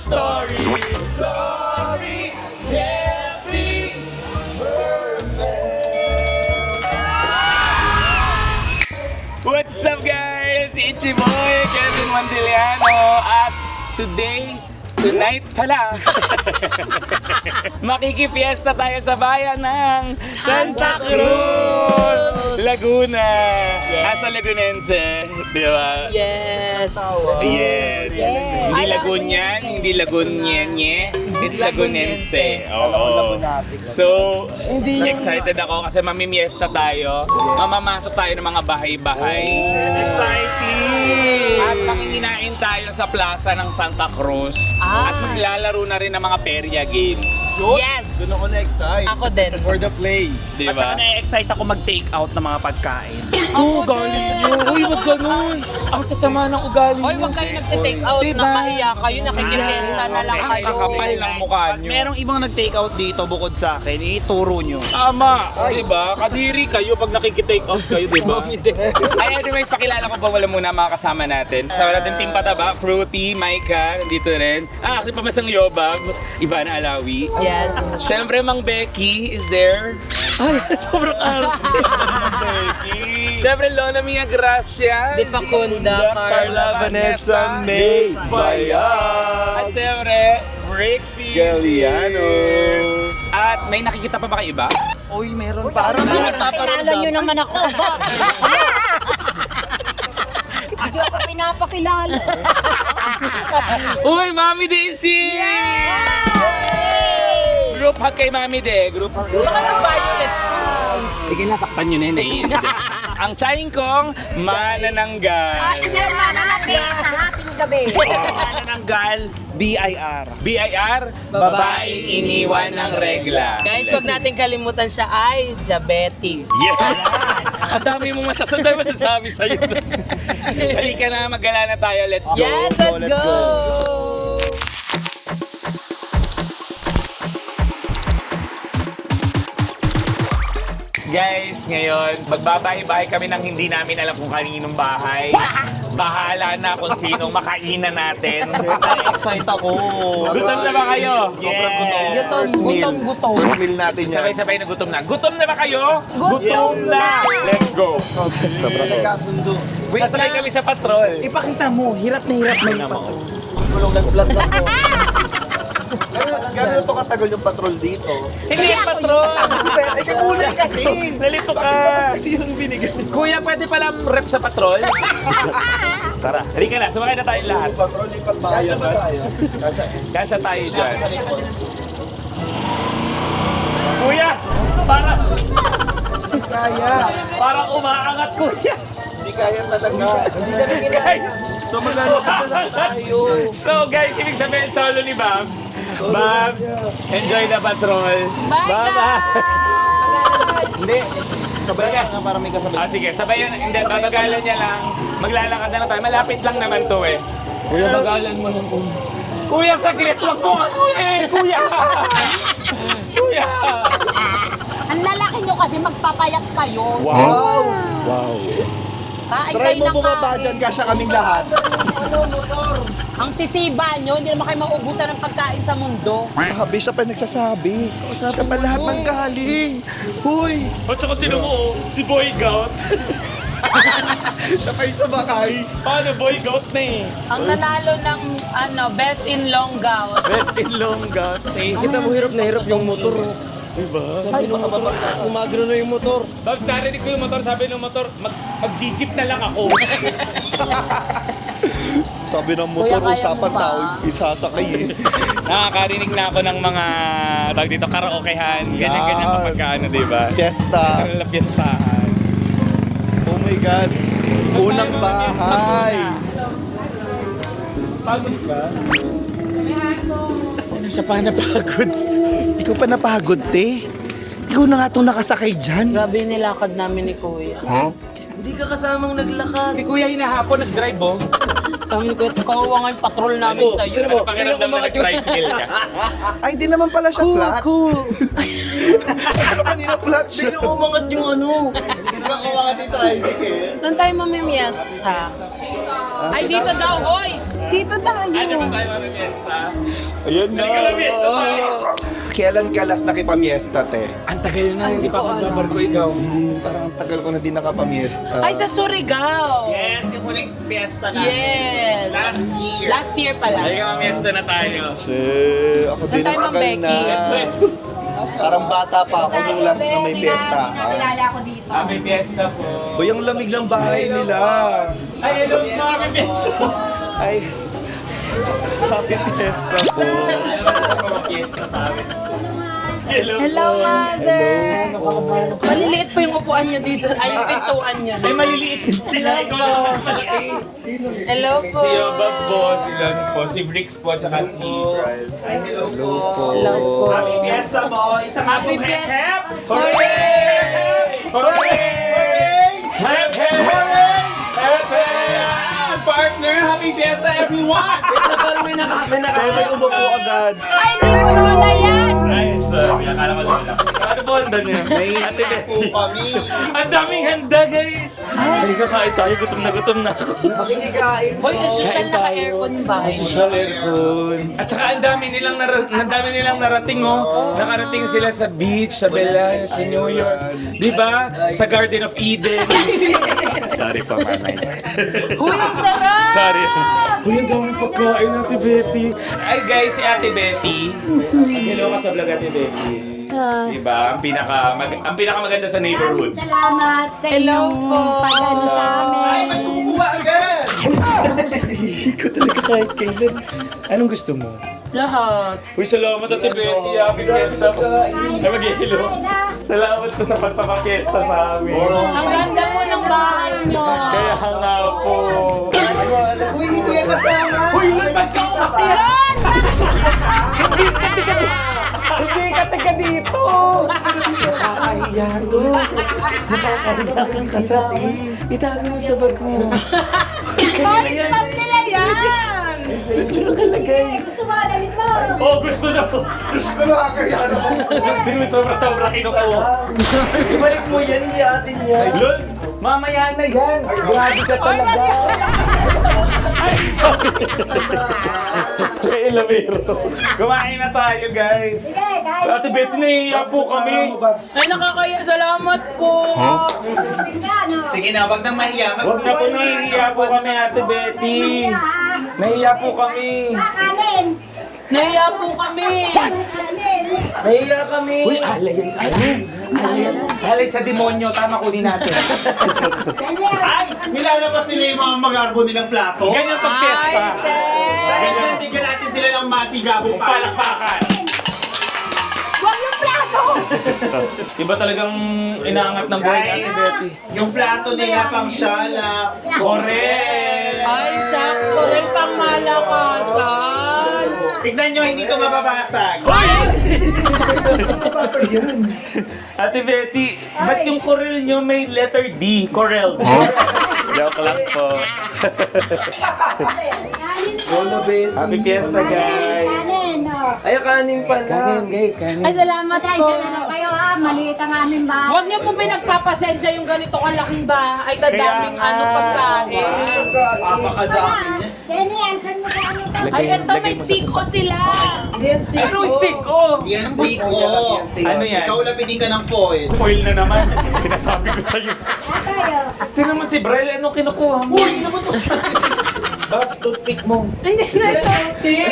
story. Sorry, can't be perfect. What's up guys? It's your boy, Kevin Montiliano. At tonight pala, makikifiesta tayo sa bayan ng Santa Cruz, Laguna. Asa Lagunense, di ba? Yes. Yes. Hindi Lagunian, hindi Lagunyenye, it's Lagunense. Oo. So, excited ako kasi mamimiesta tayo. Mamamasok tayo ng mga bahay-bahay. Exciting! At makikinain tayo sa plaza ng Santa Cruz. At maglalaro na rin ng mga perya games. Yes. Doon ako na-excite. Ako din. For the play. Di At saka ba? na-excite ako mag-take out ng mga pagkain. Ugali nyo! Uy, wag ganun! Ang sasama ng ugali nyo. Hoy, wag kayo nagte-take out Diba? na mahiya kayo. Nakikipesta na lang Ang kayo. kakapal ng mukha nyo. Merong ibang nag-take out dito bukod sa akin. Ituro nyo. Tama, di ba? Kadiri kayo pag nakikitake off kayo, di ba? Ay, anyways, pakilala ko pa wala muna mga kasama natin. Sa wala natin Team Pataba, Fruity, Maika, dito rin. Actually, pamasang Yobab, Ivana Alawi. Yes. Siyempre, Mang Becky is there. Ay, sobrang arte. Siyempre, Lola Mia Gracia. Di Facunda, Carla, Vanessa, May, At siyempre, Rixie. Galliano. At may nakikita pa ba kayo iba? Uy, meron para mga Kilala nagpaparamdam. nyo naman ako. Hindi ako pinapakilala. Uy, Mami Daisy! Group hug kay Mami De. Group hug. Baka nag-violet. Sige na, saktan nyo na yun. Ang tsahin kong manananggal. Pinapakilala sa hating gabi. Manananggal, BIR. BIR, babaeng iniwan ng regla. Guys, wag natin kalimutan siya ay diabetic. Yes! Ang dami mong masasabi sa'yo. Halika na, maggala na tayo. Let's go. Yes, let's go! Guys, ngayon, magbabahay-bahay kami ng hindi namin alam kung kaninong bahay. Bahala na kung sinong makainan natin. Na-excite ako. Gutom na ba kayo? Sobrang gutom. Gutom. First meal natin yan. Sabay-sabay na gutom na. Gutom na ba kayo? Gutom na! Let's go! Sobrang nagkasundo. Sasakay kami sa patrol. Ipakita mo, hirap na yung patrol. Tulong nag-vlog na po. Gano'n ito katagal yung patrol dito? Hindi yung patrol! Ay, kakulay kasi! Nalito ka! Kasi yung binigay. Kuya, pwede pala rep sa patrol? Tara, halika na. Sumakay na tayo lahat. Patrol yung pagbayan ba tayo? Kasya tayo dyan. Kuya! Parang umaangat, kuya! Hindi kaya talaga. Guys! So maglalakad na lang tayo. So guys, ibig sabihin solo ni Babs. Babs, enjoy the patrol. Bye-bye! Hindi. Sabay ka para may kasabay. Sige, sabay yun. Hindi, babagalan niya lang. Maglalakad na lang tayo. Malapit lang naman to eh. Kuya, bagalan mo lang kung... Kuya, saglit. Wag mo ano eh! Kuya! Kuya! Ang lalaki nyo kasi magpapayat kayo. Wow! Kain Try kayo mo ng bumaba kain. dyan kasya kaming lahat. Ang sisiba nyo, hindi naman kayo mauubusan ng pagkain sa mundo. Grabe, siya pa nagsasabi. Siya pa lahat ng galing. Huy! At saka tinan mo, si Boy Gout. Siya pa yung sabakay. Paano Boy Gout na eh? Ang nanalo ng best in long gown. Best in long gout. Kita mo hirap na hirap yung motor. Ay, umagro na yung motor. Babs, narinig ko yung motor. Sabi ng motor, mag-jeep na lang ako. Sabi ng motor, Kuya, kaya usapan mo ba? tao, isasakay eh. Nakakarinig na ako ng mga tawag dito, karaokehan. Ganyan-ganyan Yan. kapag ano, di ba? Fiesta. Karoon na piyestahan. Oh my God. Unang bahay. Pagod ba? Ano siya pa napagod? Ikaw pa napagod, te. Ikaw na nga itong nakasakay dyan. Grabe yung nilakad namin ni Kuya. Huh? Si Kuya hinahapon nag-drive oh. Sabi ni Kuya, kawawa nga yung patrol namin sa'yo. Ano pakiramdam na nag-tricycle ka? Ay, hindi naman pala siya flat. Cool. Ano kanina flat siya? Hindi umangat yung ano. Hindi na umangat yung tricycle. Doon tayo mamimiesta. Ay, dito daw, hoy! Dito tayo. Ano ba tayo mamimiesta? Ayan na. Halika, mamimiesta tayo. Kailan ka last nakipamiesta, te? Ang tagal na, hindi pa ako nagbabarko ikaw. Parang ang tagal ko na din nakapamiesta. Ay, sa Surigao. Yes, yung huling fiesta na. Yes. Last year pala. Halika, mamimiesta na tayo. Shit, ako Saan din tayo, ang Ma'am tagal Becky? na. Parang bata pa ako nung last na may fiesta. Nakilala ako dito. Happy fiesta po. Uy, ang lamig ng bahay nila. Ay, hello po, happy fiesta. Ay, happy fiesta po. Happy fiesta sa amin. Hello, Hello, po. Mother. Hello. Maliliit po yung upuan niyo dito. Ay, yung pintuan niyo. Ay, maliliit din sila. Ikaw lang ang malaki. Hello po. Si Yobab po, si Lon po, si Brix po, tsaka si Brian. Hello po. Hello po. Fiesta mo, isang Happy happy fiesta. Hooray! Hooray! Hep, hep, hooray! Hep, hep! Partner, happy fiesta everyone! Ay, may ubo po agad. Ay, hindi ko wala yan. Ay, sorry. Akala ko lola. Ano po handa niya? Ate Betty. kami. Ang daming handa, guys! Halika, kain tayo. Gutom na ako. Makikikain. Hoy, ang social naka-aircon ba? Social aircon. At saka ang dami nilang narating, oh. Nakarating sila sa beach, sa Bella, sa New York. Di ba? Sa Garden of Eden. Sorry pa, mamay. Huy, ang sarap! Sorry. Uy, ang daming pagkain, Ate Betty. Ay, guys, si Ate Betty. Hello ka sa vlog, Ate Betty. Diba? Ang pinakamaganda sa neighborhood. Salamat sa Hello inyong po. pag-ano sa amin. Magkukuha agad! Hindi ko talaga kahit kailan. Anong gusto mo? Lahat. Uy, salamat Ate Betty. Happy fiesta po. Ay, mag-hello. Salamat po sa pagpapapiesta sa amin. Ang ganda po ng bahay niyo. Kaya nga po. Uy, hindi yan kasama! Uy, ba't ka umaktiran? Hindi ka taga dito. Nakakahiya to. Nakakahiya kang kasama. Itago mo sa bag mo. Ay, saan nila yan? Ito nakalagay. Gusto mo, dali mo. Oh, gusto na po. Gusto na kaya Gusto mo sobra-sobra kinukuha. Ibalik mo yan, hindi atin yan. Lon, mamaya na yan. Grabe ka talaga. Ay, sorry. Kay Elamero. Kumain na tayo, guys. Sige, kahit. Ate Betty, nahihiya po kami. Ay, nakakaya. Salamat po. Sige na, wag nang mahiya. Huwag na po, nahihiya po kami, Ate Betty. Nahihiya po kami. Kanin. Nahiya po kami. Kanin. Nahihiya kami. Uy, alay yan sa ano? Alay sa demonyo. Tama, kunin natin. Daniel. Ay! Nilalabas sila yung mga magarbo nilang plato. Ganyan pag-fiesta. Ay, Seth. Ganyan, bigyan natin sila ng masigabong Palakpakan. Huwag yung plato. Iba talagang inaangat ng buhay ni Ate Betty. Yung plato nila pang shala. Correct! Ay, shucks. Ko rin pang malakasan. Tignan nyo, hindi to mababasag. Pasag yan. Ate Betty, ba't yung Corel nyo may letter D? Corel. Joke lang po. Kanin po. Lola Betty. Happy fiesta, guys. Kanin, no. Ay, kanin pala. Kanin, guys, kanin. Ay, salamat po. Pasensya na lang kayo ha. Maliit ang aming bahay. Huwag niyo po pinagpapasensya yung ganito kalaking bahay, kadaming Kaya nga. pagkain. Papakadami niya. Daniel, saan mo kaano ka? Ay, eto may stick ko sila. Anong stick ko? Yan, stick ko. Ano yan? Ikaw lapitin ka ng foil. Foil na naman. Sinasabi ko sa'yo. Tayo. Tingnan mo si Brian, anong kinukuha mo? Bakit toothpick mo? Hindi na ito.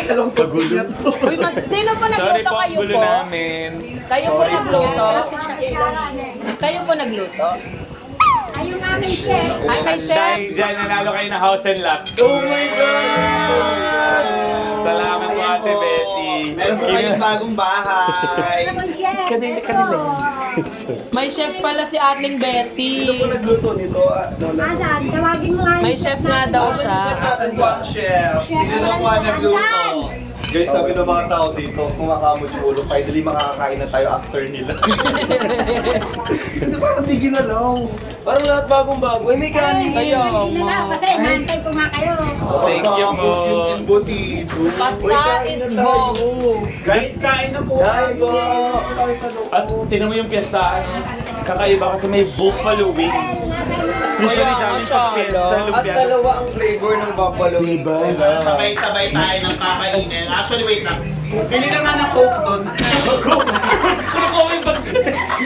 Alam ko, gulo na to. Uy, sino po Sorry nagluto po, ang kayo gulo po? namin. Kayo po nagluto? Kanin. Kayo po nagluto? Ay, yung aming chef. Ay, may chef. Dahil dyan, nanalo kayo ng house and lot. Oh my God! Salamat po, Ate Betty. Meron po kayong bagong bahay. Ang chef. Kanina, Ito. kanina. May chef pala si Aling Betty. Sino po nagluto nito, Lola? Asan? Tawagin mo nga. May chef nga daw siya. Asan po ang chef? Sino daw po ang nagluto? Guys, sabi ng mga tao dito, kumakamot yung ulo, finally makakakain na tayo after nila. Kasi parang di ginalaw. Parang lahat bagong-bago. Ay, may kanin. Hindi na, kasi nantay ko nga kayo. Thank you po. Yung embutido. Pasa is vogue. Guys, kain na po tayo. At tinan mo yung piyestahan, kakaiba kasi may buffalo wings. Usually sa amin pag piyesta, At lumpia. dalawa ang flavor ng buffalo wings. Diba? Sabay-sabay tayo ng kakainin. Actually, wait lang. Pili ka nga ng Coke doon. Hindi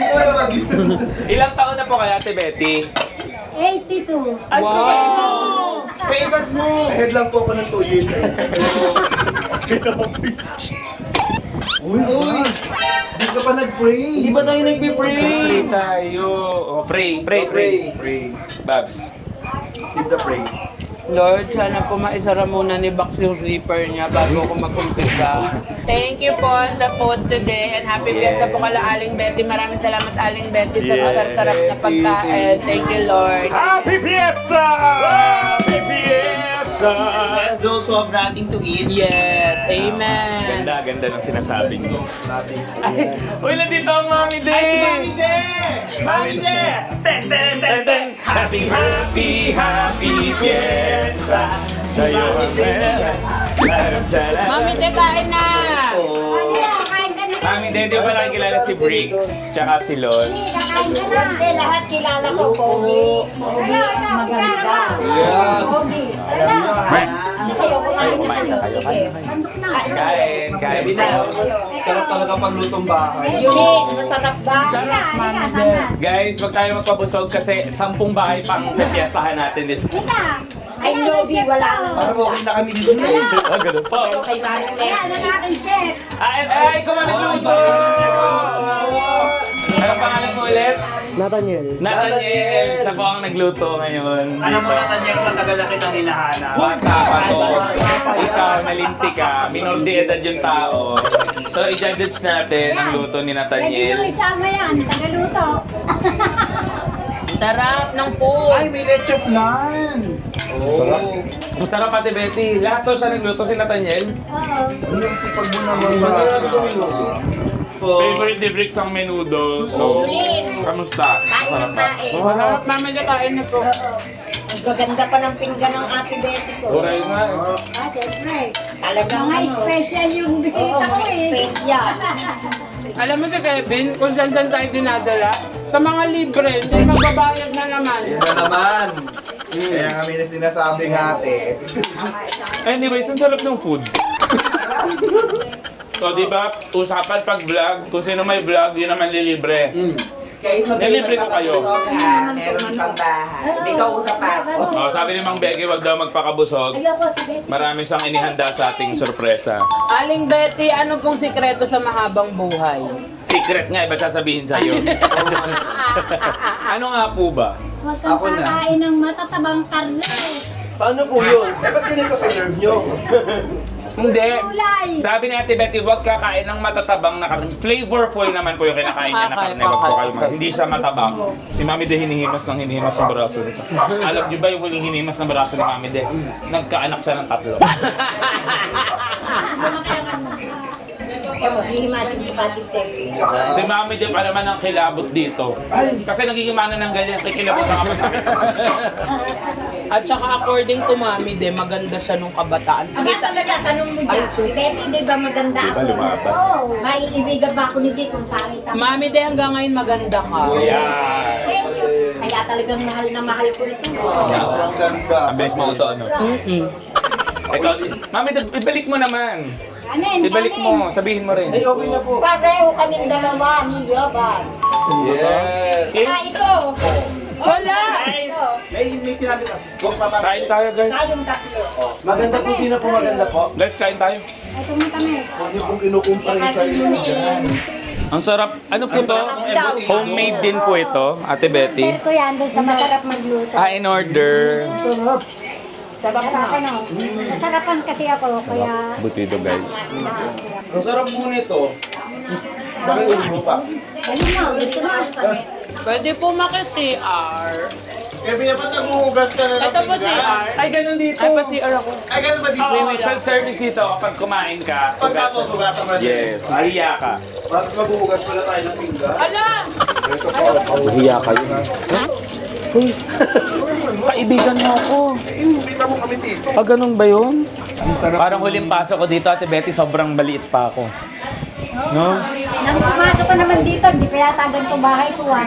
ko alam mag Ilang taon na po kaya, Ate Betty? 82. Ay, wow! Favorite mo! Ahead lang po ako ng 2 years eh. Uy! Hindi ka pa nag-pray. Hindi ba tayo nagpe-pray? Pray tayo. Oh, pray. Pray. Babs. Keep the pray. Lord, sana po maisara muna ni Bax yung zipper niya bago ako mag-umpisa. Thank you po sa food today and happy fiesta po kala Aling Betty. Maraming salamat Aling Betty sa masarap-sarap na pagkain. Thank you, Lord. Happy Fiesta! Happy Fiesta! Bless those who have nothing to eat. Yes, amen. Ganda ng sinasabi niyo. Natin. Uy, nandito ang Mami Day! Mami De! Ten, ten, ten, ten! Happy, happy, happy Fiesta! Sa'yo ang meron. Mami, te, kain na! Kain ka na. Mami Day, di ba lang kilala si Briggs, tsaka si Lon? Kain ka na. Hindi, lahat kilala ko, Pogi. Maganda. Yes! Pogi. Ayaw ko nga rin na sige. Kain. Sarap talaga paglutong bahay. Eugene, masarap ba? Guys, wag tayo magpabusog kasi 10 bahay pang piestahan natin dito. Ay, Lobby, wala na. Parang okay na kami dito eh. Ah, ganun po. Kay Manny Kaya na aking chef. Ay, kumain nagluto! Ano pangalan mo ulit? Nathaniel. Siya po ang nagluto ngayon. Alam mo naman yan, matagal na kitang hinahanap. Bata pa to. Ikaw, nalinti ka. Minor de edad yung tao. So, i-judge natin ang luto ni Pwede nyo Nathaniel. isama yan. Tagaluto. Sarap ng food. Ay, may leche flan! Sarap. Masarap Ate Betty. Lahat to siya nagluto si Nathaniel. Oo. Yung sipag mo naman ba? Favorite ni Bricks ang menudo. So, kamusta? Masarap ba? Sarap, Mami, te, kain na po. Ang gaganda pa ng pinggan ng Ate Betty ko. Kuray nga eh. Siyempre. Talagang Mga special yung bisita Oo, ko mga eh. special. Alam mo si Kevin, kung saan tayo dinadala, sa mga libre, hindi magbabayad na naman. Yan na naman. Kaya kami na sinasabing ate. Anyways, ang sarap ng food. So, di ba, usapan pag vlog, kung sino may vlog, yun naman lilibre. Nilibre ko kayo. Meron pang bahay. Hindi ka usap ako. Oh, sabi ni Mang Becky, wag daw magpakabusog. Ayoko, sige. Marami siyang inihanda sa ating sorpresa. Aling Betty, ano pong sikreto sa mahabang buhay? Secret nga, iba't sasabihin sa'yo. Ano nga po ba? Huwag kang Ako na. kakain ng matatabang karne. Paano po yun? Eh, ba't ganito sa nerve nyo? Hindi. Kulay. Sabi ni Ate Betty, huwag kakain ng matatabang na karne. Flavorful naman po yung kinakain niya na karne. Wag po kayo hindi siya matabang. Si Mami De hinihimas ng hinihimas ng braso nito. Alam niyo ba yung huling hinihimas ng braso ni Mami De? Nagkaanak siya ng 3. Kaya maghihimasin si Pati Tech. Si Mami De pa naman ang kilabot dito. Kasi nagiging mana ng ganyan, kikilabot na kami. At saka according to Mami de, maganda siya nung kabataan. Ang talaga, tanong mo dyan. Si Betty, di ba maganda ako? Lumaban. Oo. May ibigan ba ako ni Betty kung pangit ako? Mami de, hanggang ngayon maganda ka. Yeah. Thank you. Kaya talagang mahal na mahal ko ito. Ang ganda. Ang bilis mo ito, ano? Ikaw, Mami De, ibalik mo naman. Kanin, Ibalik kanin. mo, sabihin mo rin. Ay, okay na po. Pareho kaming dalawa ni Yoban. Yes. Saka ito. Wala! May sinabi kasi. Kain tayo, guys. Tayong tatlo. Maganda po, sino po maganda po? Guys, kain tayo. Ay, kami. Huwag niyo pong kinukumpara yung sarili niyo dyan. Ang sarap. Ano po to? Homemade din po ito, Ate Betty. Pero ko yan, doon sa masarap magluto. In order. Masarapan ako. Masarapan kasi ako, kaya... Butido, guys. Ang sarap po nito. Bakit mo pa? Ayun na, dito na. Pwede po maki-CR. Kaya dapat naguhugas ka na ng Ito po si pinggan. R. Ay, ganun dito. Ay, pa CR ako. Ay, ganun ba dito? Wait, self-service dito kapag kumain ka. Pagkatapos, hugatan ka din. Yes, mahiya ka. Bakit maghuhugas pala tayo ng pinggan? Ala! Mahiya kayo. Kaibigan mo ako. Imbita mo kami dito. Ganun ba yun? Parang huling pasok ko dito, Ate Betty, sobrang maliit pa ako. No? Nang pumasok ko naman dito, hindi pa yata ganito bahay ko ah.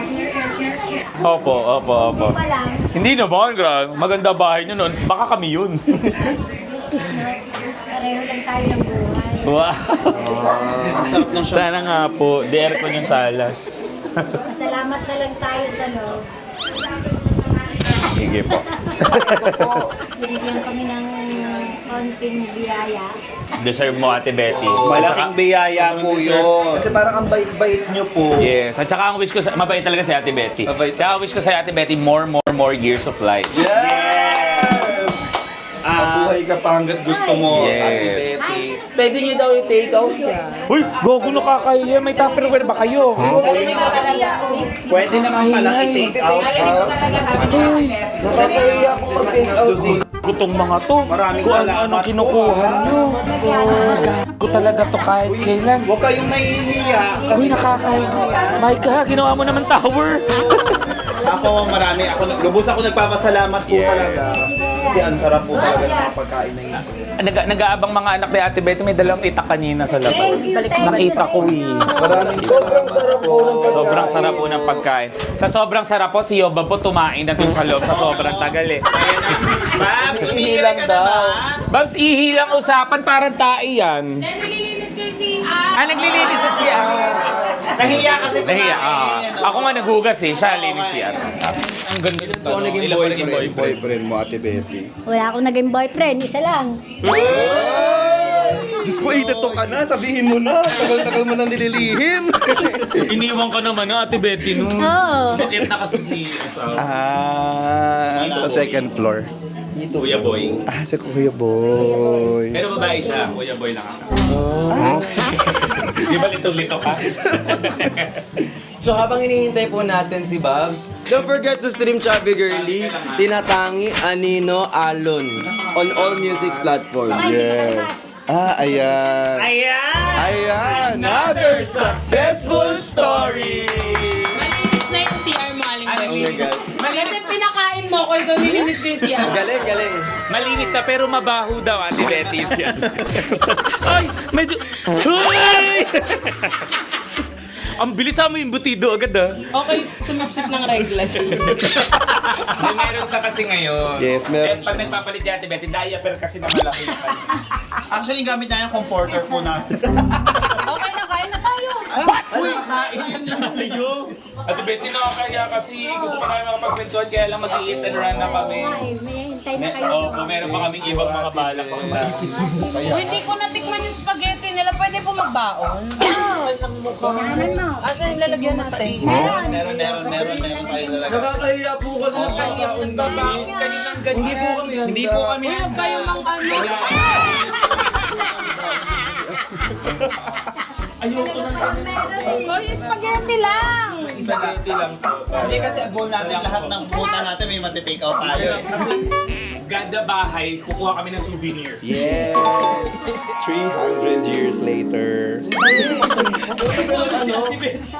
Opo. Pa lang. Hindi naman, grabe. Maganda bahay nyo nun. Baka kami yun. Pareho lang tayo ng buhay. Wow. Sana nga po. Di aircon yung salas. Salamat na lang tayo sa loob. Sige po. Binigyan kami ng konting biyaya. Deserve mo, Ate Betty. Malaking biyaya po yun. Kasi parang ang bait-bait nyo po. Yes. At saka ang wish ko, mabait talaga si Ate Betty. Mabait. Tsaka ang wish ko sa Ate Betty, more years of life. Yes! Mabuhay ka pa hanggat gusto mo, Yes. Ate Betty. Pwede nyo daw i-take out yan. Uy, gogo nakakaya. May tupperware ba kayo? Pwede naman pala i-take out. Nakakaya ako mag-take out eh. Gutong mga to. Maraming Kung salamat ano kinukuha nyo. Ko talaga to kahit kailan. Huwag kayong nahihiya. Uy, nakakaya. My God, ginawa mo naman tower. Ako marami. Lubos ako nagpapasalamat po Yes. talaga. Kasi ang sarap po talaga ng mga pagkain na yun. Nag-aabang mga anak ni Ate Betty, may dalang itak kanina sa labas. Nakita ko eh. Sobrang sarap po ng pagkain. Sobrang sarap po ng pagkain. Sa sobrang sarap po, si Yoba po tumain na dun sa loob sa sobrang tagal eh. Ma'am, Ihilang daw. Babs, ihilang usapan, parang tae yan. Naglilinis kay si R. Naglilinis sa siya. Nahiya kasi Nahiya, kumain. Ako nga naghugas eh, siya linis siya. Ang ganda ng Ako naging boyfriend mo, Ate Betty. Wala akong naging boyfriend, isa lang. Diyos ko, 82 ka na. Sabihin mo na. Tagal-tagal mo nang nililihim. Iniwan ka naman na Ate Betty no. Oo. Bakit na kasi si Sa second floor. Kuya Boy. Sa Kuya Boy. Pero babae siya, Kuya Boy lang ako. Di ba litong-lito ka? So habang hinihintay po natin si Babs, don't forget to stream Chubby Girly, Tinatangi, Anino, Alon on all music platforms. Yes. Ayan. Ayan. Another successful story. Malinis na yung CR mo, Aling Ano Betty. yun? Kasi pinakain mo ko, so nilinis ko yung CR. Galing, galing. Malinis na pero mabaho daw Ate Betty yan. Ay, medyo... Ay! Ang bilis mo yung butido agad ah. Okay, sumipsip ng regla siya. May meron siya kasi ngayon. Yes, meron Pag nagpapalit yung Ate Betty, diaper kasi na malaki na kayo. Actually, gamit na yung comforter po natin. Okay na, kain na tayo. Uy, kain na tayo. Ate Betty, nakakaya kasi gusto pa kami makapag-kwentuhan kaya lang mag-eat and run na kami. Ay, may hintay na kayo. Opo, meron pa kaming ibang mga balak pa. Hindi ko natikman yung spaghetti nila. Pwede po magbaon. Kailangan mo. Asa yung lalagyan natin? Meron tayo talaga. Nakakahiya po kasi nagkakaon kami. Hindi po kami handa. Hindi po kami Huwag kayong mang ano. Ayoko na Oh, yung spaghetti lang. spaghetti lang po. Hindi kasi goal natin lahat ng puta natin may mati-take out tayo eh. Kasi ganda bahay, kukuha kami ng souvenir. Yes. 300 years later. Si Ate Betty.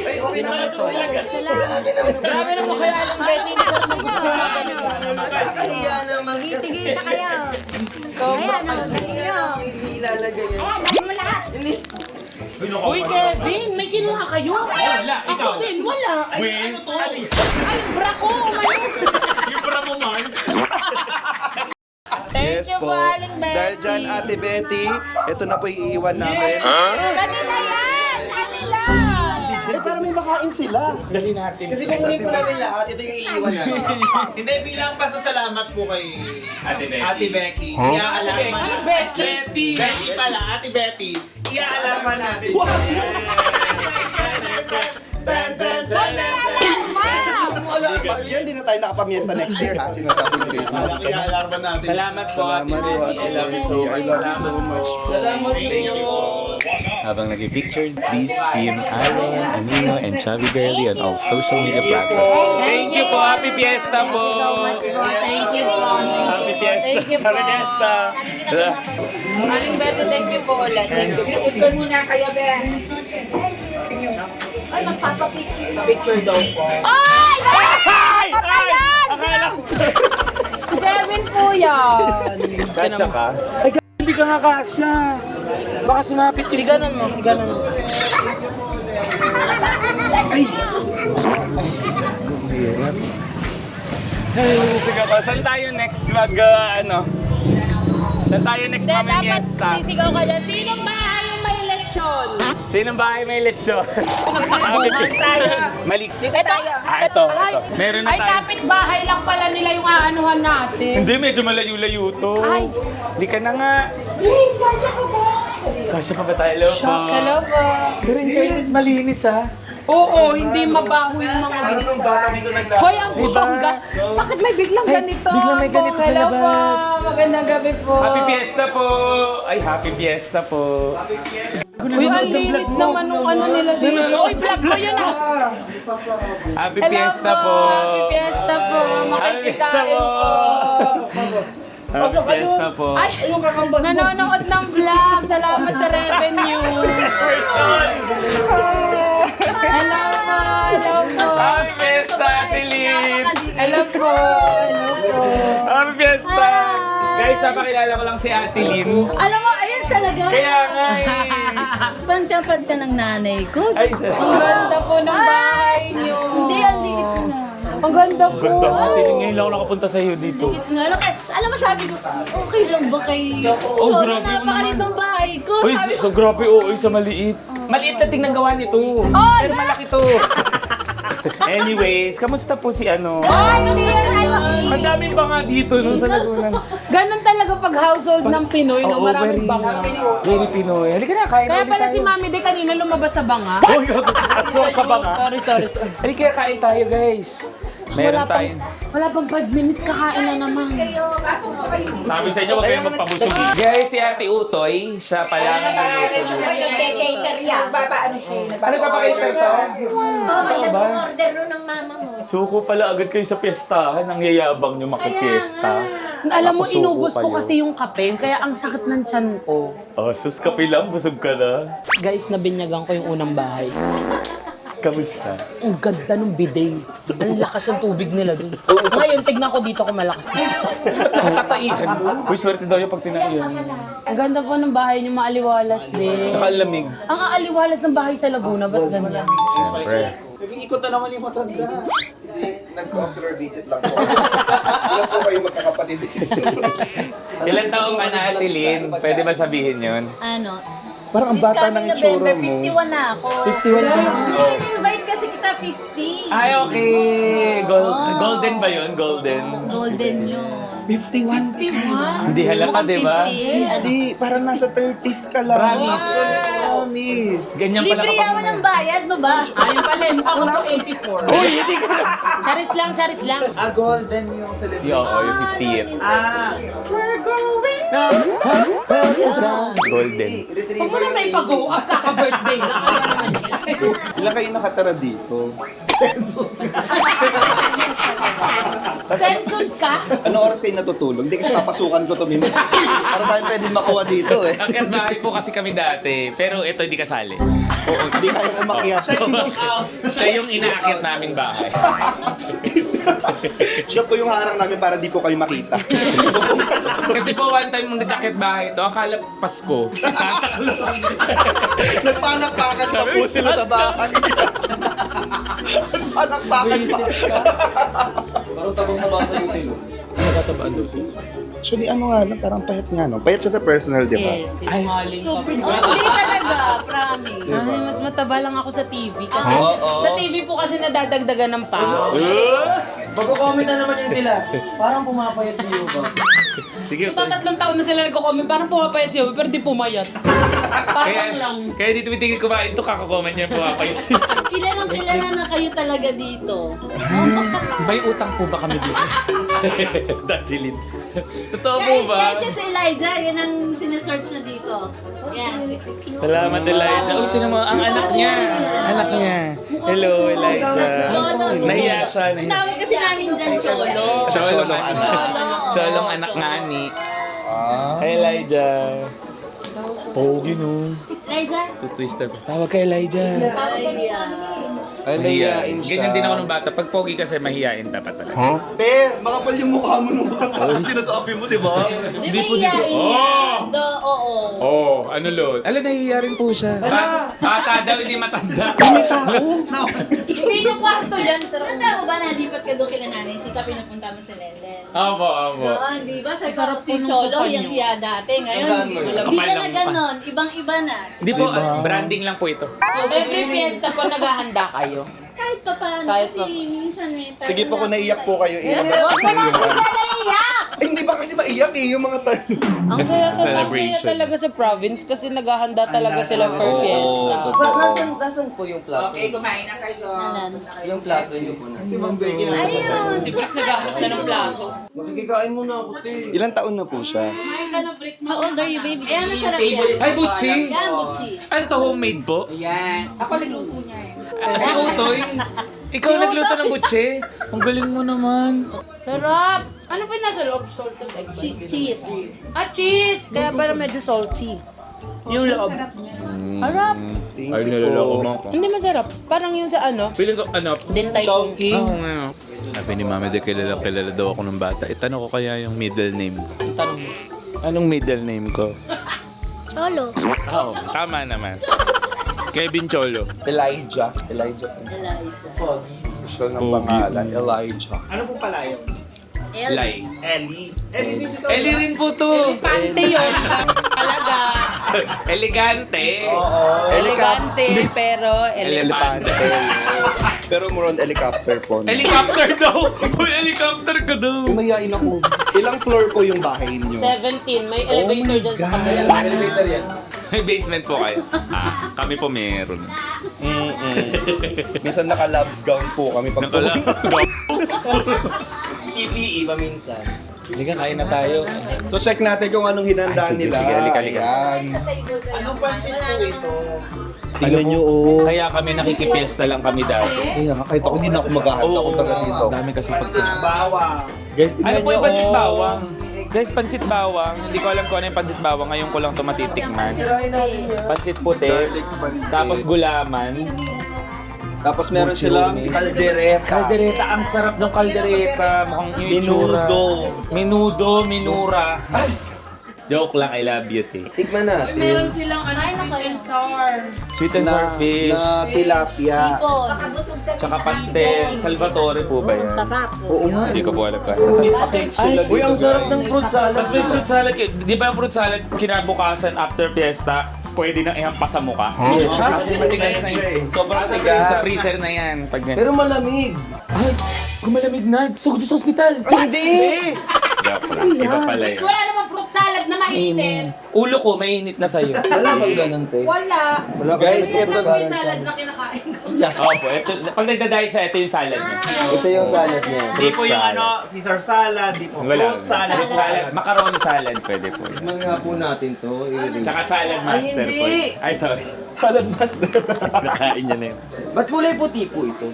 Ay, okay naman. Sorry. Grabe naman kaya Aling Betty. Hindi ko naman gusto na ganito. Nakakahiya naman kasi. Tigil sa kayo. Ayan, Hindi ilalagay yan. ayan, dahil mo lahat. Hindi. Uy, Kevin, may kinuha kayo? Wala, ikaw. Ako din, wala. Ay, ano to? Ay, bra ko. Yung para mo, Mars. Thank you po, Aling Betty. Dahil dyan, Ate Betty, ito na po iiwan namin. Kanila yan! Kanila! Para may makain sila. Dali natin. Kasi kung hindi po namin lahat, ito yung iiwan namin. Hindi, bilang pasasalamat po kay Ate Betty. Ate Becky. Iaalaman Ano, natin. Becky? Becky pala, Ate Betty. Iaalaman natin. Yan, di na tayo nakapamiesta next year ha. Sinasabi ko sa inyo. Malaki iaalaman natin. Salamat po, Ate Salamat po, Betty. Ate I love you so Betty. I much. love you so much. Salamat Thank you po. po. habang nag-picture, please film Aaron, Anino, and Chubby Girly on all social media platforms. Thank you po! Happy Fiesta po! Thank you po. Happy Fiesta! Thank you po. Happy Fiesta! Aling Betty, thank you po ulit. Thank you. Picture muna kayo, Ben. Ay, magpapapicture. Picture daw po. Ay! Akala ko sa'yo. Kevin po yan. Kasya ka? Ay, hindi ka nga kasya. Baka sumapit yung... Iganon mo, iganon mo. Hirap. Ay, sige ako. Saan tayo next ano? Saan tayo next mamimiesta? Sisigaw ka dyan. Sinong bahay yung may lechon? Sinong bahay may lechon? Mali. Dito tayo. Ito. Meron na Ay, tayo. kapit-bahay lang pala nila yung aanuhan natin. Hindi, medyo malayo-layo to. Ay. Hindi ka na nga. Kasya pa ba tayo? Hello po. Sa loob. Pero in fairness, malinis ah. Oo, hindi mabaho yung mga ganito. Hoy, ang bongga. Bakit may biglang ganito? biglang may ganito sa Hello labas. po. Magandang gabi po. Happy Fiesta po! Ay, Happy Fiesta po. Uy, ang linis naman nung ano nila dito. Uy, vlog ko yun ah. Happy Hello Fiesta po. po! Happy Fiesta po. Makikikain po. Happy Fiesta po! Ay, nanonood ng vlog. Salamat sa revenue. Hello po. Hello po. Happy Fiesta, Ate Lynn! Hello po. Hello po. Happy Fiesta! Guys, napakilala ko lang si Ate Lynn. Alam mo, ayun talaga. Kaya nga eh. Panta ng nanay ko. Ay, sir. Ang ganda po ng bahay niyo. Hindi, ang dikit ko na. Ang ganda po. Ganda mo, Ate Lynn. Ngayon lang ako nakapunta sa iyo dito. Alam mo, sabi ko, okay lang ba kay... Oh, grabe mo naman. Napakalit ng bahay ko. Uy, Sabi so grabe oo, sa maliit. Maliit na tingnan gawa nito. Pero malaki to. Anyways, kamusta po si ano? Ang dami pa nga dito nung sa Laguna. Ganon talaga pag household ng Pinoy, no? Oo, Maraming banga. Very Pinoy. Halika na, kain Kaya ulit pala tayo. si Mami De kanina lumabas sa banga. Uy, aswang sa banga. Sorry. Halika, kain tayo guys. Meron tayo. Wala pang 5 minutes, kakain na naman. Sabi sa inyo, huwag kayong magpabusog. Guys, si Ate Utoy, siya pala ang nagluto. Cater yan. Ano papakita siya? Ikaw ba? Order nun ng mama mo. Suko pala agad kayo sa piyestahan. Ang yayabang nyo makipiesta. Alam mo, Tapos suko inubos ko kayo. kasi yung kape, kaya ang sakit ng tiyan ko. Oh, sus, kape lang. Busog ka na. Guys, nabinyagan ko yung unang bahay. Kamusta? Ang ganda ng bidet. Ang lakas ng tubig nila dun. Ngayon, tignan ko dito kung malakas dito. Tataihan mo. Uy, swerte daw yung pag tinaihan. Ang ganda po ng bahay niyo, maaliwalas din. Tsaka ang lamig. Ang aaliwalas ng bahay sa Laguna, ba't ganyan? Siyempre. Ikot na naman yung matanda. Nag-ocular visit lang po. Ilan po kayo magkakapatid dito? Ilan taong ka na, Ate Lynn? Pwede ba sabihin yun? Ano? Parang ang bata ng itsura mo. 51 na ako. 51 ka na. Invite kasi kita 50. Ay, okay. Golden ba yun? Golden. Golden yun. 51 ka. Hindi halata, di ba? 50. Hindi, parang nasa 30s ka lang. Promise. Promise. Ganyan pala Libre kapag... yaman ng bayad mo ba? Ayun pala, ako to 84. Uy, hindi ka na. Charis lang. Golden yung celebration. Yo, yung 50th. Golden. Huwag mo na may pag-go up, kaka-birthday lang. Ano naman yan? Ilan kayo nakatara dito? Census ka? Ano oras kayo natutulog? Hindi kasi papasukan ko to minsan. Para tayong pwede makuha dito eh. Akyat bahay po kasi kami dati, pero ito hindi kasali. Oo, hindi kayo umakyat. Siya yung inaakyat naming bahay. Siya po yung harang namin para di po kayo makita. Kasi po one time nung nag-akyat bahay ito, akala Pasko, si Santa Claus. Nagpanak-pakas pa po sila sa bahay. Nagpanak-pakas pa. Parang tabang nabasa yung silo. Actually, ano nga lang, parang pahit nga, no? Pahit siya sa personal, di ba? Yes. Ay, maling Oh, hindi talaga, promise. Ay, mas mataba lang ako sa TV. Kasi sa TV po kasi nadadagdagan ng pao. Magko-comment na naman yun sila. Parang pumapayat si Yuba. Sige, Ito, 3 taon na sila nagko-comment. Parang pumapayat siya, pero di pumayat. Parang lang. kaya dito tumitingin kumain ito, kakakomment niya po ako yun. Kilala na kayo talaga dito. May utang po ba kami dito? Datilin. Totoo po ba? Kahit sa Elijah, yan ang sinesearch na dito. Yan. Salamat, Elijah. Oh, tinan mo, ang anak niya. Anak niya. Hello, Elijah. Nahiya siya. Ang tawag kasi namin dyan, Cholo. Cholong anak nga ni. Hey, Elijah. Pogi no. Elijah? Twister. Tawag kay Elijah. Mahiyain. Ganyan din ako nung bata. Pag pogi kasi mahiyain dapat talaga. Te, makapal yung mukha mo nung bata. Sinasabi mo, di ba? Di ba iyain yan? Oo. Oh, ano Lord? Ala, nahihiya rin po siya. Bata daw, hindi matanda. Hindi yung kwarto yan. Tanda mo ba, nalipat ka doon kila nanay? Sika pinagpunta mo sa Lelen. Opo, opo. Doon, di ba? Sa si Cholo, yung hiya dati. Ngayon, di na Kapal ng mukha. ganon. Ibang-iba na. Hindi po, branding lang po ito. Every fiesta po naghahanda kayo. Kahit pa paano, Kahit kasi minsan may time. Sige po, kung naiyak po kayo, iyak. Huwag mo na isa naiyak! Eh, hindi ba kasi maiyak eh, yung mga tanong. Ang Kasi saya, celebration. talaga sa province kasi naghahanda talaga sila for fiesta. Nasaan po yung plato? kumain na kayo. Yung plato niyo po na. Si Ma'am Becky na. Ayun! Si Brooks naghahanap na ng plato. Makikikain mo na ako, te. Ilang taon na po siya? How old are you, baby? Ayan, masarap yan. Ay, Butchi! Yan, Butchi. Ano to, homemade po? Yan. Ako nagluto niya eh. Si Utoy? Ikaw nagluto ng Butchi? Ang galing mo naman. Sarap! Ano pa yung nasa loob? Salted egg ba? Cheese. Ah, cheese! Kaya parang medyo salty. Yung loob. Harap! Ay, nalala ko mo. Hindi masarap. Parang yung sa ano, Feeling ko, ano? dintay ko. Chowking. Oo nga. Sabi ni Mami de kilala daw ako ng bata. Itanong ko kaya yung middle name ko. Tanong mo. Anong middle name ko? Cholo. Oo, tama naman. Kevin Cholo. Elijah. Elijah. Social ng Pogi. pangalan, Elijah. Lai. Ellie rin po to. Pante yun. Talaga. Elegante. Elegante, pero Elepante. Pero more on helicopter po. Helicopter daw. Uy, helicopter ka daw. Mayain ako. Ilang floor po yung bahay niyo? 17. May elevator dyan sa kabila. Elevator yan. May basement po kayo. Kami po meron. Minsan naka-lab gown po kami pag Nakala. PPE pa minsan. Hindi ka, kain na tayo. So check natin kung anong hinanda Ay, sige, nila. sige, halika. Ayan. Anong pansin po ito? Tingnan nyo, oh. Kaya kami nakikipiesta lang kami dati. Kaya nga, kahit ako hindi na ako maghahanda kung taga dito. Dami kasi pag... Guys, Ano tingnan po nyo, yung pansit oh. bawang? Guys, pansit bawang. Hindi ko alam kung ano yung pansit bawang. Ngayon ko lang ito matitikman. Pansit puti. Garlic pansit. Tapos gulaman. Tapos meron silang kaldereta. Kaldereta. Ang sarap ng kaldereta. Mukhang yung itsura. Minudo. Minura. Joke lang, I love you, te. Tikman natin. Meron silang ano, sweet and sour. Sweet and sour fish. Na tilapia. Tsaka pastel. Salvatore po ba yan? Oo nga. Hindi ko po alam pa. Tapos may pa-cake sila dito. Uy, ang sarap ng fruit salad. Tapos may fruit salad. Di ba yung fruit salad kinabukasan after fiesta, pwede nang ihampas sa mukha? Yes. Kasi matigas na yun. Sobrang tigas. Sa freezer na yan. Pag ganyan. Pero malamig. Ay, kumalamig na. Sugod sa ospital. Hindi! Joke lang. Iba pala yun. Wala namang fruit salad na mainit. Ulo ko, mainit na sa'yo. Wala bang ganun, te? Wala. Guys, ito. May salad na kinakain ko. Opo, ito, pag nagda-diet siya, ito yung salad niya. Ito yung salad niya. Di po yung ano, Caesar salad, di po. Wala. Fruit salad. Fruit salad. Macaroni salad, pwede po. Tikman nga po natin to. Saka salad master po. Ay, sorry. Salad master. Nakain niya na yun. Ba't kulay puti po ito?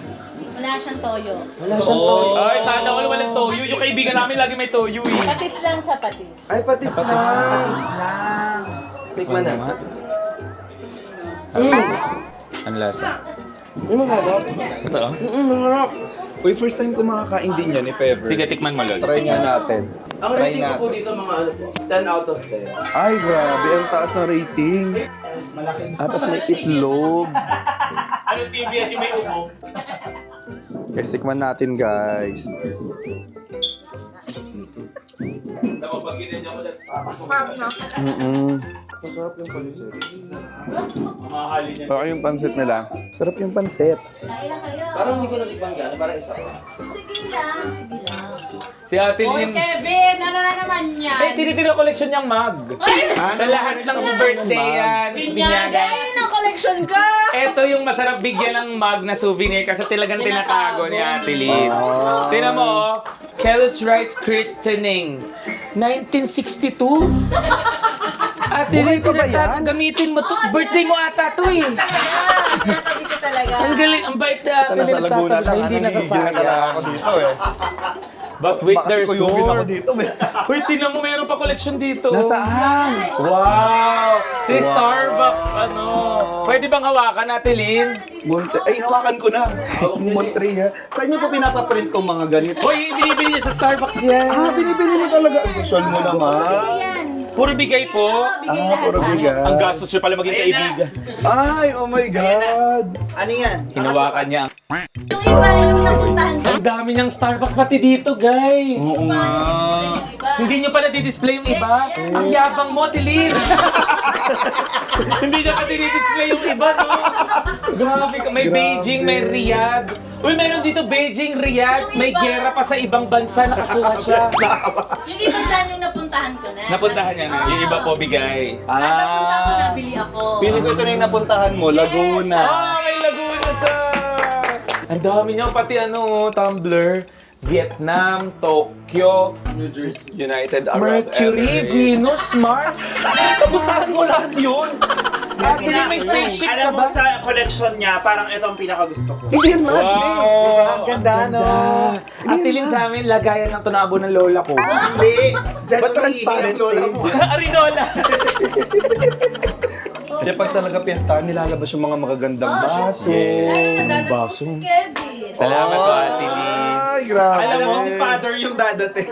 Wala siyang toyo. Wala siyang toyo. Ay, sana all walang toyo. Yung kaibigan namin lagi may toyo eh. Patis lang siya, patis. Ay, patis na. Tikman natin. Ang lasa. Masarap. Ito oh. Masarap. Uy, first time ko makakain din yan, if ever. Sige, tikman mo, Lol. Try nga natin. Ang rating ko po dito mga ano po, 10 out of 10. Ay, grabe. Ang taas na rating. Tapos may itlog. Anong TV yan yung may ubo? Guys, tikman natin, guys. Pag ginanyan ko lang. Masarap yung palusot. Mamahalin niya. Baka yung pansit nila. Sarap yung pansit. Kain na kayo. Parang hindi ko natikman gano'n, parang isa ko. Sige lang, sige lang. Si Ate Oy, Lynn. Kevin! Ano na naman yan? Eh, tinitira collection niyang mug. Sa lahat ng birthday yan, binyagan. Ay, nako, collection, girl! Ito yung masarap bigyan ng mug na souvenir kasi talagang tinatago ni Ate Lynn. Tingnan mo, oh. Kelly's Wrights Christening. 1962? Ate Lynn, gamitin mo to. Birthday mo ata to eh. Sabi ko talaga. Ang galing, ang bait na Ate Lynn. Hindi nasasayang. Ako dito eh. But wait, Baka there's sikuyugin ako more. dito. Wait, tingnan mo, meron pa collection dito. Nasaan? Wow! This Starbucks, ano. Pwede bang hawakan, Ate Lynn? Ay, hawakan ko na. Montreal. Saan niyo po pinapaprint tong mga ganito? Hoy, binibili niya sa Starbucks yan. Binibili mo talaga. Ang social mo naman. Puro bigay po. Puro bigay. Ang gastos niyo pala maging kaibigan. Ay, oh my God. Ano yan? Hinawakan niya. Yung iba yung napuntahan siya. Ang dami niyang Starbucks pati dito, guys. Oo nga. Hindi niyo pala di-display yung iba. Ang yabang mo, Tilin. Hindi niya pa di-display yung iba, no? Grabe ka. May Beijing, may Riyadh. Uy, meron dito Beijing, Riyadh. May gera pa sa ibang bansa. Nakakuha siya. Yung iba dyan yung napuntahan ko na. Napuntahan niya na. Yung iba po bigay. Napunta ko, nabili ako. Pili ko ito na yung napuntahan mo, Laguna. May Laguna siya. Ang dami niya. Pati Tumblr. Vietnam, Tokyo, New Jersey, United Arab Mercury, Emirates. Venus, Mars. Napuntahan mo lahat yun. Ate Lynn, may spaceship ka Alam mo ba? sa collection niya, parang ito ang pinakagusto ko. Hindi man. Wow! Ang ganda, no? Ate Lynn, sa amin, lagayan ng tunabo ng lola ko. Hindi. Diyan Ba't transparent lola mo. Arinola! Kaya pag talaga piyestahan, nilalabas yung mga magagandang baso. baso. Kevin. Salamat po, Ate Lynn. Ay, grabe. Alam mo, Si father yung dadating.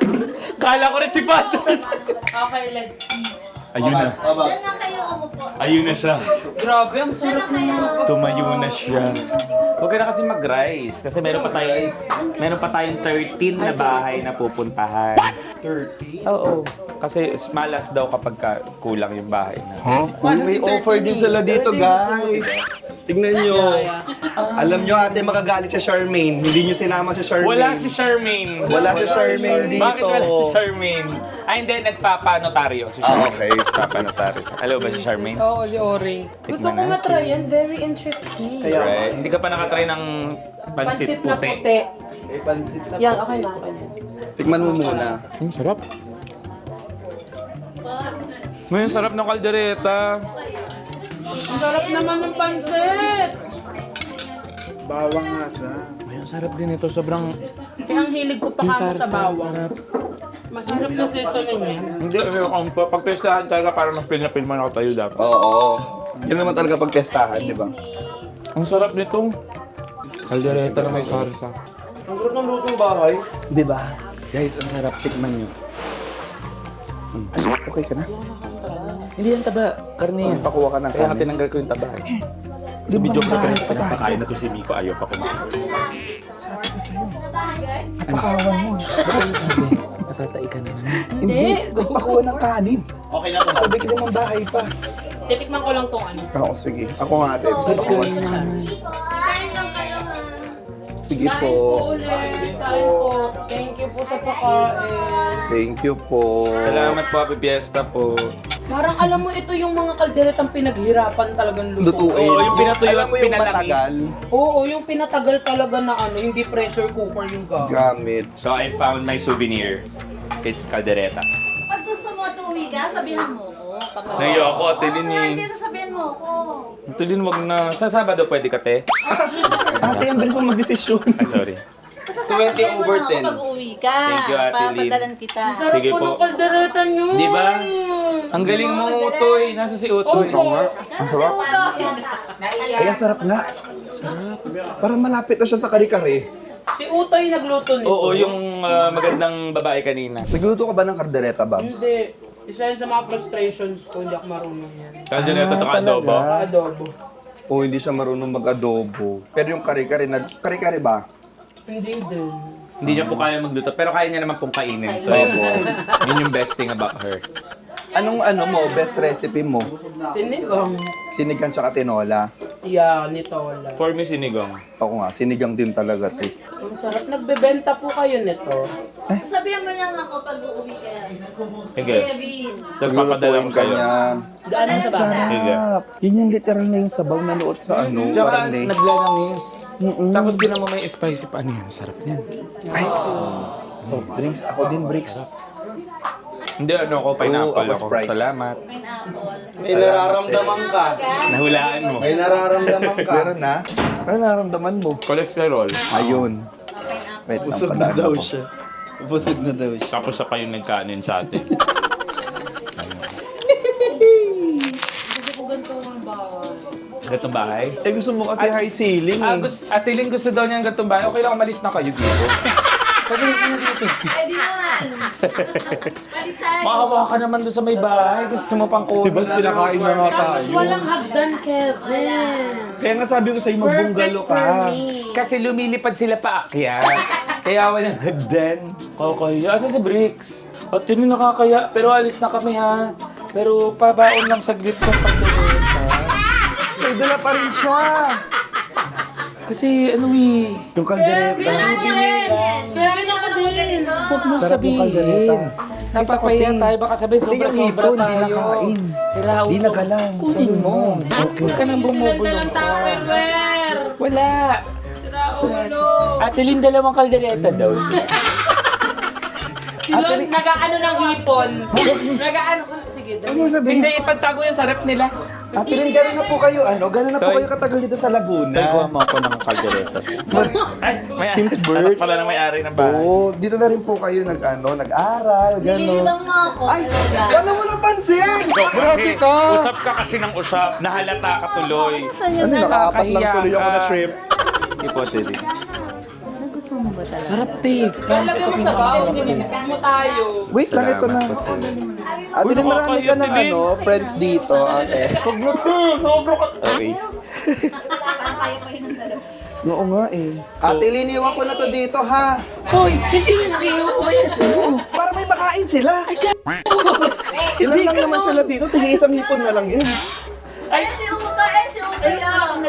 Kala ko rin si Pato. Okay, let's eat. Ayun na. Diyan na kayo umupo. Ayun na siya. Grabe, ang sarap na yun. Tumayo na siya. Huwag ka na kasi mag-rise. Kasi meron pa tayong 13 na bahay na pupuntahan. 30? Oo. Kasi malas daw kapag kulang yung bahay na. May offer din sila dito, guys. Tignan nyo. Alam nyo, ate, makagalit si Charmaine. Hindi nyo sinama si Charmaine. Wala si Charmaine. Wala si Charmaine dito. Bakit wala si Charmaine? Ay, hindi. Nagpapanotaryo si Charmaine. Okay. Nagpapanotaryo. Alam ba si Charmaine? Oo, si Ori. Gusto ko matry yan. Very interesting. Right. Hindi ka pa nakatry ng pansit Pansit na puti. puti. May pansit na. Yan, okay na, okay na. Tikman mo muna. Sarap. May sarap ng kaldereta. Ang sarap naman ng pansit. Bawang nga siya. May ang sarap din ito. Sobrang Kaya ang hilig ko pa kamo sa bawang. sarap. Masarap na seasoning yan. Hindi, pag pestahan talaga para mas pinapilman ako tayo dapat. Oo. Yan naman talaga pag piyestahan, di ba? Ang sarap nito. Kaldereta na may sarsa. Ang sarap ng lutong bahay. Di ba? Guys, ang sarap. Tikman nyo. Okay ka na? Hindi yan taba. Karne yan. Pakuha ka ng Kaya kanin. tinanggal ko yung taba. Di ba Video ko bahay na pa tayo? pinapakain na to si Miko. Ayaw pa kumain. Sabi ko sa'yo. Napakawan mo. Natatai ka na naman. Hindi. Pakuha ng kanin. Okay na to. Sabi ko naman bahay pa. Titikman ko lang tong ano. Oo, sige. Ako nga ate. Let's go naman. Kain lang kayo, ha? Sige Kain po. po ulit. Kain po. Thank you po sa pakain. Thank you po. Salamat po, Happy Fiesta po. Parang alam mo, ito yung mga kalderetang pinaghirapan talagang lutuin. Lutuin. Oo, yung pinatuyo Alam at mo yung pinalangis. matagal. Oo, yung pinatagal talaga na ano, hindi pressure cooker yung gamit. Gamit. So I found my souvenir. It's kaldereta. Pag gusto mo tuwi ka, sabihan mo ko. Nahiyo ako, Ate Lynn eh. Hindi, sasabihan mo ko. Ate Lynn, wag na. Sa Sabado pwede ka, te? Sa ate, ang bilis mo magdesisyon. Ay, sorry. 20 over 10. Pag uwi ka, Thank you, Ate Lynn. papadalan kita. Sarap Sige po po. ng kaldereta nyo. Di ba? Ang galing mo, Utoy. Nasa si Utoy. Oo nga. Ang sarap. Ay, ang sarap nga. Parang malapit na siya sa kare-kare. Si Utoy nagluto nito. Oo, yung magandang babae kanina. Nagluto ka ba ng kardereta, Babs? Hindi. Isa yun sa mga frustrations ko, hindi ako marunong yan. Kaldereta at talaga? adobo. Adobo. O hindi siya marunong mag-adobo. Pero yung kare-kare, kare-kare ba? Hindi din. Hindi niya po kaya magluto, pero kaya niya naman pong kainin. So, yun yung best thing about her. Anong best recipe mo? Sinigang. Sinigang tsaka tinola. Yeah, nitola. For me, sinigang. Ako nga, sinigang din talaga, te. Ang sarap. Nagbebenta po kayo nito. Sabihan mo lang ako pag uuwi ka. Sige. Kevin. Tapos papadala ko sa'yo. Gaano Ang sa bahay? sarap. Yun yung literal na yung sabaw na luot sa ano, Tsaka parang lake. naglalangis. Tapos din naman may spicy pa. Ano yan? Sarap yan. Soft drinks. Ako din, Bricks. Hindi, ano ako, pineapple ako ako. Sprites. Salamat. Pineapple. May nararamdaman ka. Nahulaan mo. May nararamdaman ka. Meron na? Ano nararamdaman mo? Cholesterol. Ayun. Pineapple. Wait, Busog na daw siya. Busog na daw siya. Tapos siya pa yung nagkanin sa atin. Gusto ko ganito ang bawal. Gatong bahay? Eh gusto mo kasi high ceiling eh. Ate Lynn gusto daw niya ng gatong bahay. Okay lang, umalis na kayo dito. Kasi gusto niya dito. Pwede naman. Pwede tayo. Maawa ka naman doon sa may bahay. Gusto mo pang kunin. Si Bas pinakain na nga tayo. Walang hagdan, Kevin. Kaya nga sabi ko sa'yo, magbunggalo ka. Kasi lumilipad sila paakyat. Kaya walang hagdan. Kakaya. Asa si Bricks? At yun yung nakakaya. Pero alis na kami ha. Pero pabaon lang saglit ng pagdalita. May dala pa rin siya. Kasi ano eh. Yung kaldereta. Kevin ako din. Huwag mo Sarap yung kaldereta. sabihin. Napapaya tayo. Baka sabihin Hindi yung sobra-sobra hipon, tayo. di nakain. Kailangan Di nagalang. Kunin mo. Okay. Huwag ka nang bumubulong ka. Wala. Ate Lynn, dalawang kaldereta daw. Silon, nag-ano ng hipon. Nag-ano ka. Sige, Ano mo sabihin? Hindi, ipagtago yung sarap nila. Ate Lynn, gano'n na po kayo, gano'n na po Toy. kayo katagal dito sa Laguna. mo ako ng kaldereta. Ay, may Since birth? anak pala na may-ari ng bahay. Oo, dito na rin po kayo nag-aral, gano'n. Nililibang mo ako. Ay, talaga. gano'n mo napansin! Grabe ka! Usap ka kasi ng usap. Nahalata ka tuloy. Ano, nakaapat lang Nakakahiya tuloy ako ka. na shrimp. Ipote din. Gusto mo ba talaga? Sarap, te. Lagyan mo sa baon, ginigipin mo tayo. Wait lang, ito na. Ate Lynn, marami ka ng friends dito, ate. Huwag mo, te. Sobra ka. Okay. Oo nga eh. Ate Lynn, iwan ko na to dito, ha? Hoy, hindi na nakiuwi ito. Para may makain sila. Ilan lang naman sila dito, tingin isang hipon na lang yun. Ay, Si Uto, si Uto lang.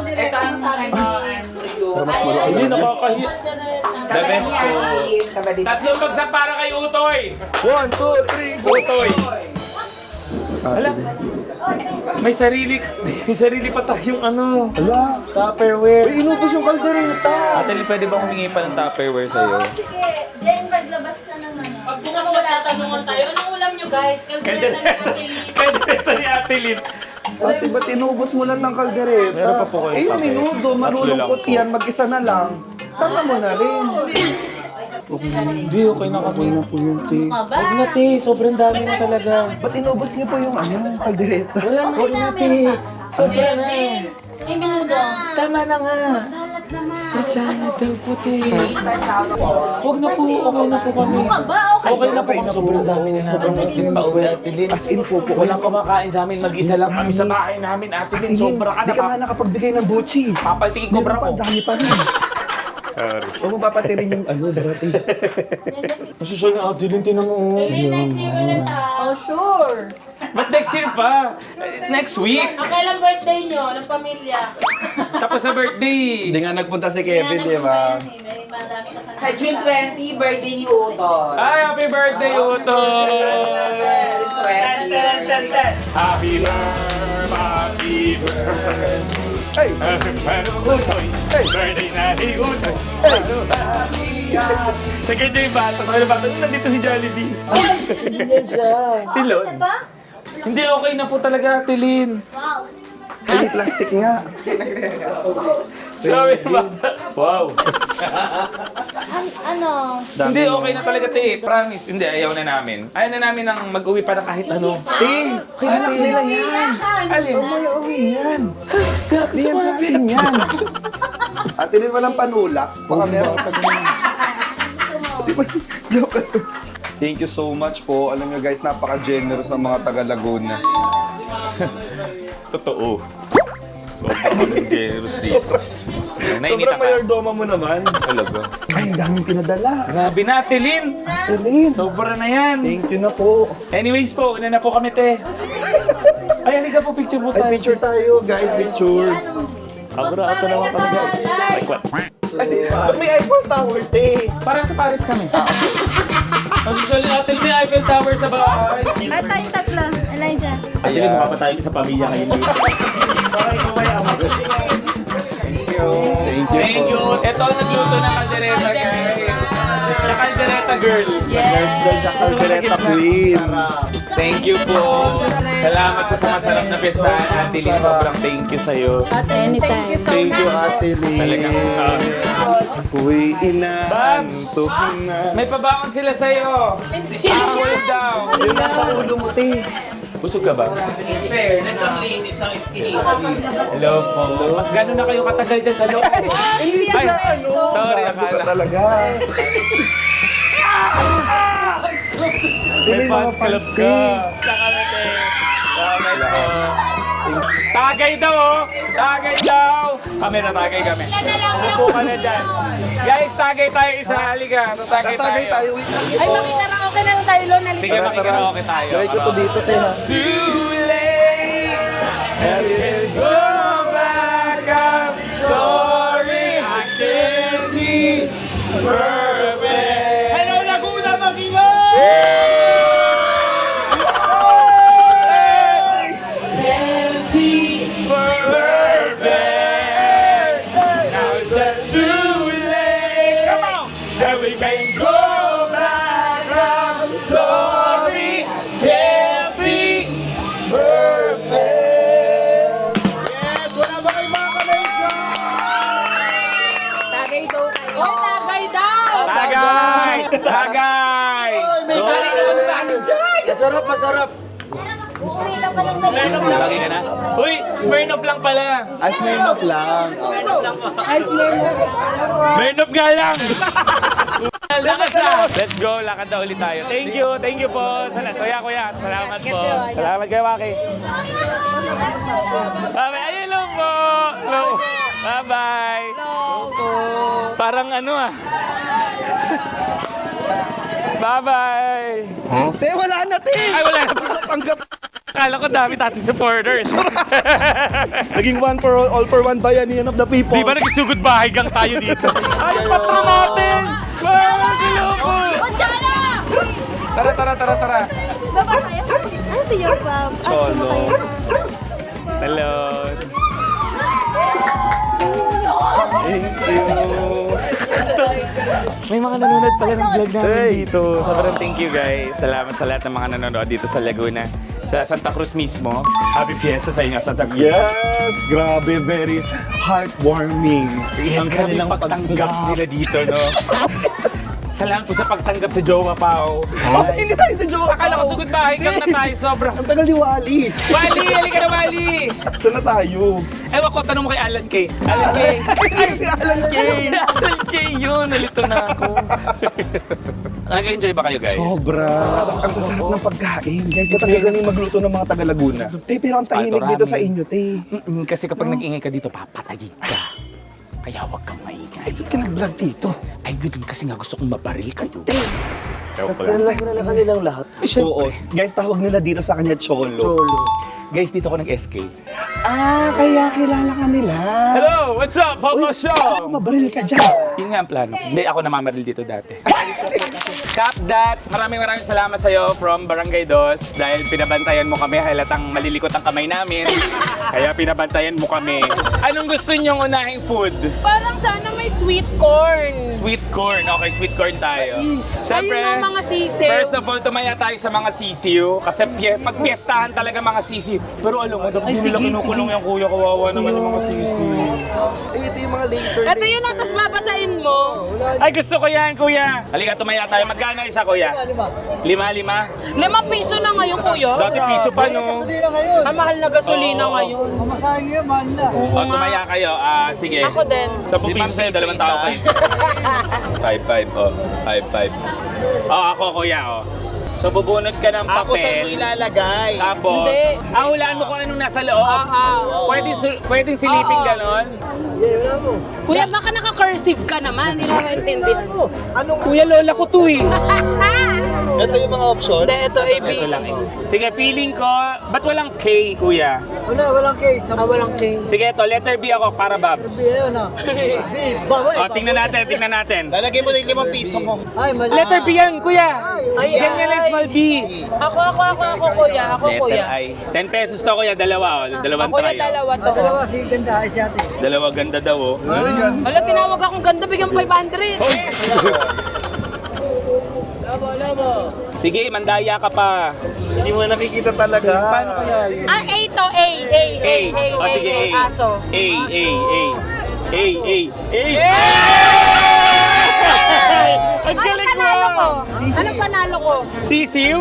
Ito ang aking Para mas malo hindi kayo. nakakahiya. The best ko. Tatlong bagsak para kay Utoy. 1, 2, 3, go! Utoy. Hala, may sarili pa tayong ano, Wala. Tupperware. Uy, inubos yung kaldereta. Ate Lynn, pwede ba humingi pa ng Tupperware sa'yo? Sige, Jane, maglabas ka ng ano. Pag bukas magtatanungan tayo, anong ulam nyo guys? Kaldereta ng Ate Kaldereta ni Ate Lynn. Ate, ba't inubos mo lang ng kaldereta? Meron pa po kayo Eh, yung papel. minudo, malulungkot Tatlo lang po. yan, mag-isa na lang. Sama mo na rin. Hindi, okay na kami. Okay na po yun, te. Ka ba? Huwag na, te. Sobrang dami na talaga. Ba't inubos niyo po yung kaldereta? Wala na, huwag na, te. Sobra na. May minudo. Tama na nga. Salad naman. Salad daw po, te. Huwag na po, okay na po kami. Ka ba? Okay. Okay na po kami. Sobrang dami na namin. Hindi pa uwi, Ate Lynn. As in po, Walang kumakain sa amin. Mag-isa lang kami sa bahay namin, Ate Lynn. Sobra ka Di ka nga na. nakapagbigay ng buchi. Papaltingin ko, Meron bra pa, ko. ang dami pa rin. Sorry. Huwag mo papatirin yung barati. Masusunod na, Ate Lynn, tinan mo. Oh, sure. Ba't next year pa? Next week. Ang kailan birthday nyo ng pamilya? Tapos na birthday. Hindi nga nagpunta si Kevin, di ba? May madami ka Sa June 20, birthday ni Uto. Ay, happy birthday, Uto! Happy birthday! Hey! Utoy! Birthday na ni Utoy! Nagkadyo yung bata. Sa bata, nandito si Jollibee. Hindi siya. Si Lon. Hindi, okay na po talaga, Ate Lynn. Wow. Ay, plastic nga. Sabi yung bata. Wow. Ano? Hindi, okay na talaga, te. Promise. Hindi, ayaw na namin. Ayaw na namin ng mag-uwi pa na kahit ano. Te, okay na, Anak te. nila yan. Alin? Huwag mo yung uwi yan. Gago Hindi sa yan sa mga atin yan. Ate Lynn, walang panulak. Baka meron. Di ba? Joke lang. Thank you so much po. Alam nyo guys, napaka-generous ng mga taga Laguna. Totoo. Sobrang kami generous dito. Nainita Sobrang ka. mayordoma mo naman. Talaga. Ay, ang daming pinadala. Grabe na, Ate Lynn. Ate Lynn, Sobra na yan. thank you na po. Anyways po, una na po kami, te. Ay, halika po, picture po Ay, tayo. picture tayo, guys. Picture. Abra, ito naman kami, guys. Like what? Ay, may Eiffel Tower, te. Parang sa Paris kami. Masusulit natin may Eiffel Tower sa bahay. At tayong tatlo, Elijah. At yun, mukha pa tayo sa pamilya kayo. Thank you. Ito ang nagluto ng kaldereta, guys. The kaldereta girl. Caldereta Queen. Thank you po. Salamat po sa masarap na pestahan, Ate Lynn. Sobrang thank you sa'yo. Anytime. Thank you, Ate Lee. Talagang Uy, ina. Babs! May pabangon sila sa'yo. Apple daw. Yung nasa ulo mo, te. Busog ka, Babs? Fairness ang linis ng skin. Hello po. Gano'n na kayo katagal dyan sa loob? Ay, sorry, akala. Talaga. May fans club ka. Sakamete. Salamat po. Tagay daw, oh! Tagay daw! Kami na tagay kami. Upo ka na dyan. Guys, tagay tayo isa. Halika. Tagay Tatagay tayo. Ay, makikaraoke na lang tayo, Lon. Sige, makikaraoke tayo. Gawin ko to dito, te, ha? Too late. I will go back. I'm sorry. I can't be perfect. Hello, Laguna, Maguila! Can't be perfect. Now it's just too late. Come on. Then we can go back. I'm sorry. Can't be perfect. Yes, wala ba kayo mga kamay ko? Tagay daw kayo. Oh, tagay daw! Tagay! Tagay! May galing naman ba? Masarap, masarap. Lagi ka na? Uy, Smirnoff lang pala. Ay, Smirnoff lang. Smirnoff nga lang! Lakas na! Let's go, lakad na ulit tayo. Thank you po. Kuya, salamat po. Salamat kayo, Waki. Bye-bye, ayun lang po. Hello. Bye-bye. Parang ano ah. Bye-bye. Te, wala na, te. Ay, wala na. Panggap. Akala ko dami tati supporters. Naging one for all for one bayanihan of the people. Di ba nagsugod bahay gang tayo dito? Ay, patro natin! Wow, sila po! Tara. Baba kayo? Ano si Yorba? Cholo. Hello. Thank you. May mga nanonood pala ng vlog namin dito. Sobrang thank you guys. Salamat sa lahat ng mga nanonood dito sa Laguna. Sa Santa Cruz mismo. Happy Fiesta sa inyo, Santa Cruz. Yes, grabe, very heartwarming. Yes, Ang grabe kanilang pagtanggap nila dito, no? Salamat po sa pagtanggap sa Jowa Pao. Oh, hindi tayo sa joke. Akala ko sugod bahay gang na tayo. Sobrang... Ang tagal ni Wally. Wally! Halika na, Wally! Saan na tayo? Ewan ko, tanong mo kay Alan K. Alan K! Ay, si Alan K. Si Alan K yun! Nalito na ako. Nag-enjoy ba kayo, guys? Sobra. Tapos ang sasarap ng pagkain. Guys, ba't ang gagaling magluto ng mga taga-Laguna? Te, pero ang tahimik dito sa inyo, te. Kasi kapag nag-ingay ka dito, papatayin ka. Kaya huwag kang maingay. Ba't ka nag-vlog dito? Ay, ganoon kasi nga gusto kong mabaril kayo. Mas kilala kanilang lahat. Oo. Guys, tawag nila dito sa kanya Cholo. Guys, dito ako nag-SK. Ah, kaya kilala ka nila. Hello! What's up, Papa Show? Mabaril ka dyan. Yun nga ang plano. Hindi ako namamaril dito dati. Cap Dats, maraming salamat sa'yo from Barangay Dos dahil pinabantayan mo kami, halatang malilikot ang kamay namin. Kaya pinabantayan mo kami. Anong gusto niyong unahing food? Parang sana may sweet corn. Sweet corn. Okay, sweet corn tayo. Siyempre, Ayun ang mga sisiw. first of all, tumaya tayo sa mga sisiw. Kasi pag piyestahan talaga mga sisiw. Pero alam mo, dapat hindi nila kinukulong yung kuya, kawawa naman yung mga sisiw. Ay, ito yung mga laser. Ito yun na, tapos babasain mo. Ay, gusto ko yan, kuya. Halika, tumaya tayo. Magkano isa, kuya? 5. 5 piso na ngayon, kuya. Dati piso pa, no? Ang mahal na gasolina Oo. ngayon. O, tumaya kayo. Sige. Ako din. 10 piso sa'yo, 2 tao kayo. 5-5, oh. 5-5. Oh, ako, kuya, oh. So, bubunot ka ng papel. ilalagay? Tapos, Hindi. hulaan mo kung anong nasa loob. Pwedeng silipin Oo. ganon. Kuya, baka naka-cursive ka naman. Hindi na maintindihan. Kuya, lola ko to eh. Ito yung mga option. Hindi, ito ABC. Ito lang. Sige, feeling ko, ba't walang K, kuya? Walang case. Walang king. Sige, ito, letter B ako para Babs. Ayun na. O, tingnan natin. Lalagay mo na yung 5 piso mo. Ay, mali. Letter B yan, kuya. Ganyan lang, small B. Ako, kuya. Ako, kuya. Letter I. 10 pesos to, kuya. Dalawa, dalawang Ako na try. dalawa to. Si ganda ay si ate. Dalawa ganda daw, oh. Wala, tinawag akong ganda, bigyan 500. Labo. Sige, mandaya ka pa. Hindi mo nakikita talaga. Paano kaya yun? Ah, A to, A. O, sige, A. Aso. A. Ang galing mo! Anong panalo ko? Sisiw.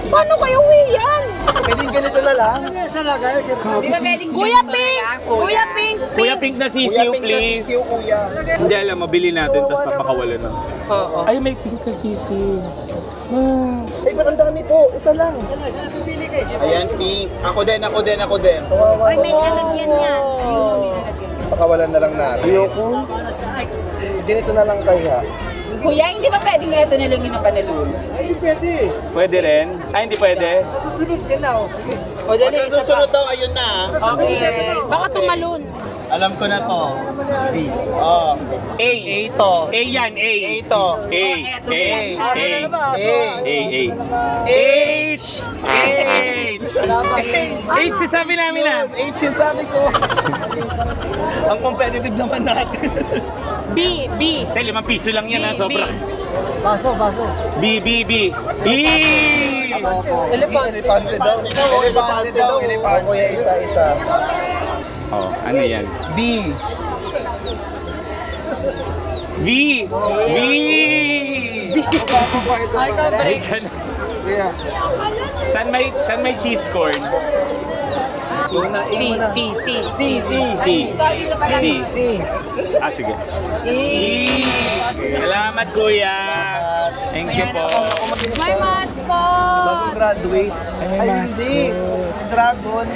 Paano kayo uwi yan? Pwedeng ganito na lang. Sa lagay, sir. Kuya Pink! Kuya Pink na sisiw, please. Hindi alam, mabili natin, tapos papakawalan na. Oo. Ay, may pink na sisiw. Ay, ba't ang dami po? Isa lang. Ayan, pink. Ako din. Ay, may lalagyan niya. Pakawalan na lang natin. Ayoko. Ganito na lang kaya. Kuya, hindi ba pwedeng ito na lang yung panalun? Ay, pwede. Pwede rin? Ay, hindi pwede? Sa susunod yan na. O, dali, isa pa. Susunod daw, ayun na. Okay. Baka tumalun. Alam ko na to. Oh. A. A to. A yan, A. A to. A. H. H, sabi namin na. H yung sabi ko. Ang competitive naman natin. B. Tay, 5 piso lang yan, ha? Sobra. Baso. B. Elepante daw. Elepante daw. Kuya, isa. Oh, ano yan? B. V. Ay, ka-breaks. Kuya. Saan may cheese corn? C. C. Ah, sige. Salamat, kuya. Thank you po. May mascot! Graduate. Ay, hindi. Si Dragon.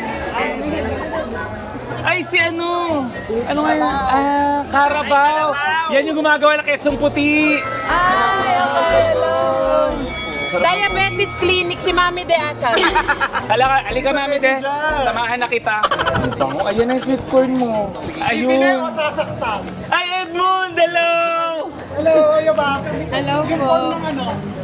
Ay, si ano? Ano nga yun? Carabao. Yan yung gumagawa ng kesong puti. Ay, hello! Diabetes Clinic, si Mami De Asa. Alika mami de. Samahan na kita. Ang tango. Ayan ang sweet corn mo. Ayun. Sasaktan. Ay, Edmund! Hello! Hello, Yaba. Hello po.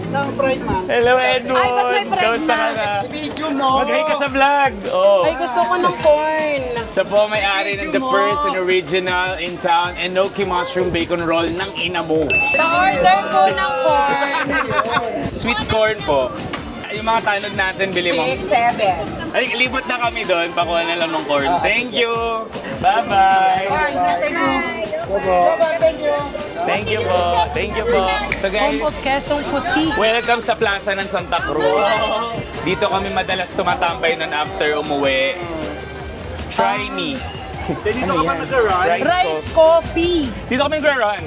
Ng Pride Man. Hello, Edmund! Ay, ba't may pride Kamusta ka na? na? Video mo. Mag-hi ka sa vlog! Oh. Ay, gusto ko ng corn. Siya po may-ari ng the first and original in town Enoki Mushroom Bacon Roll ng ina mo. Pa-order ko ng corn. Sweet corn po. Yung mga tanod natin, bili mo. 6-7. Ay, libot na kami doon. Pakuha na lang ng corn. Thank you! Bye-bye! Thank you po. Thank you po. So guys, Home of Quezon Puti. welcome sa Plaza ng Santa Cruz. Dito kami madalas tumatambay nun after umuwi. Try me. Dito ka ba nag-run? Rice coffee. Dito kami nag-run.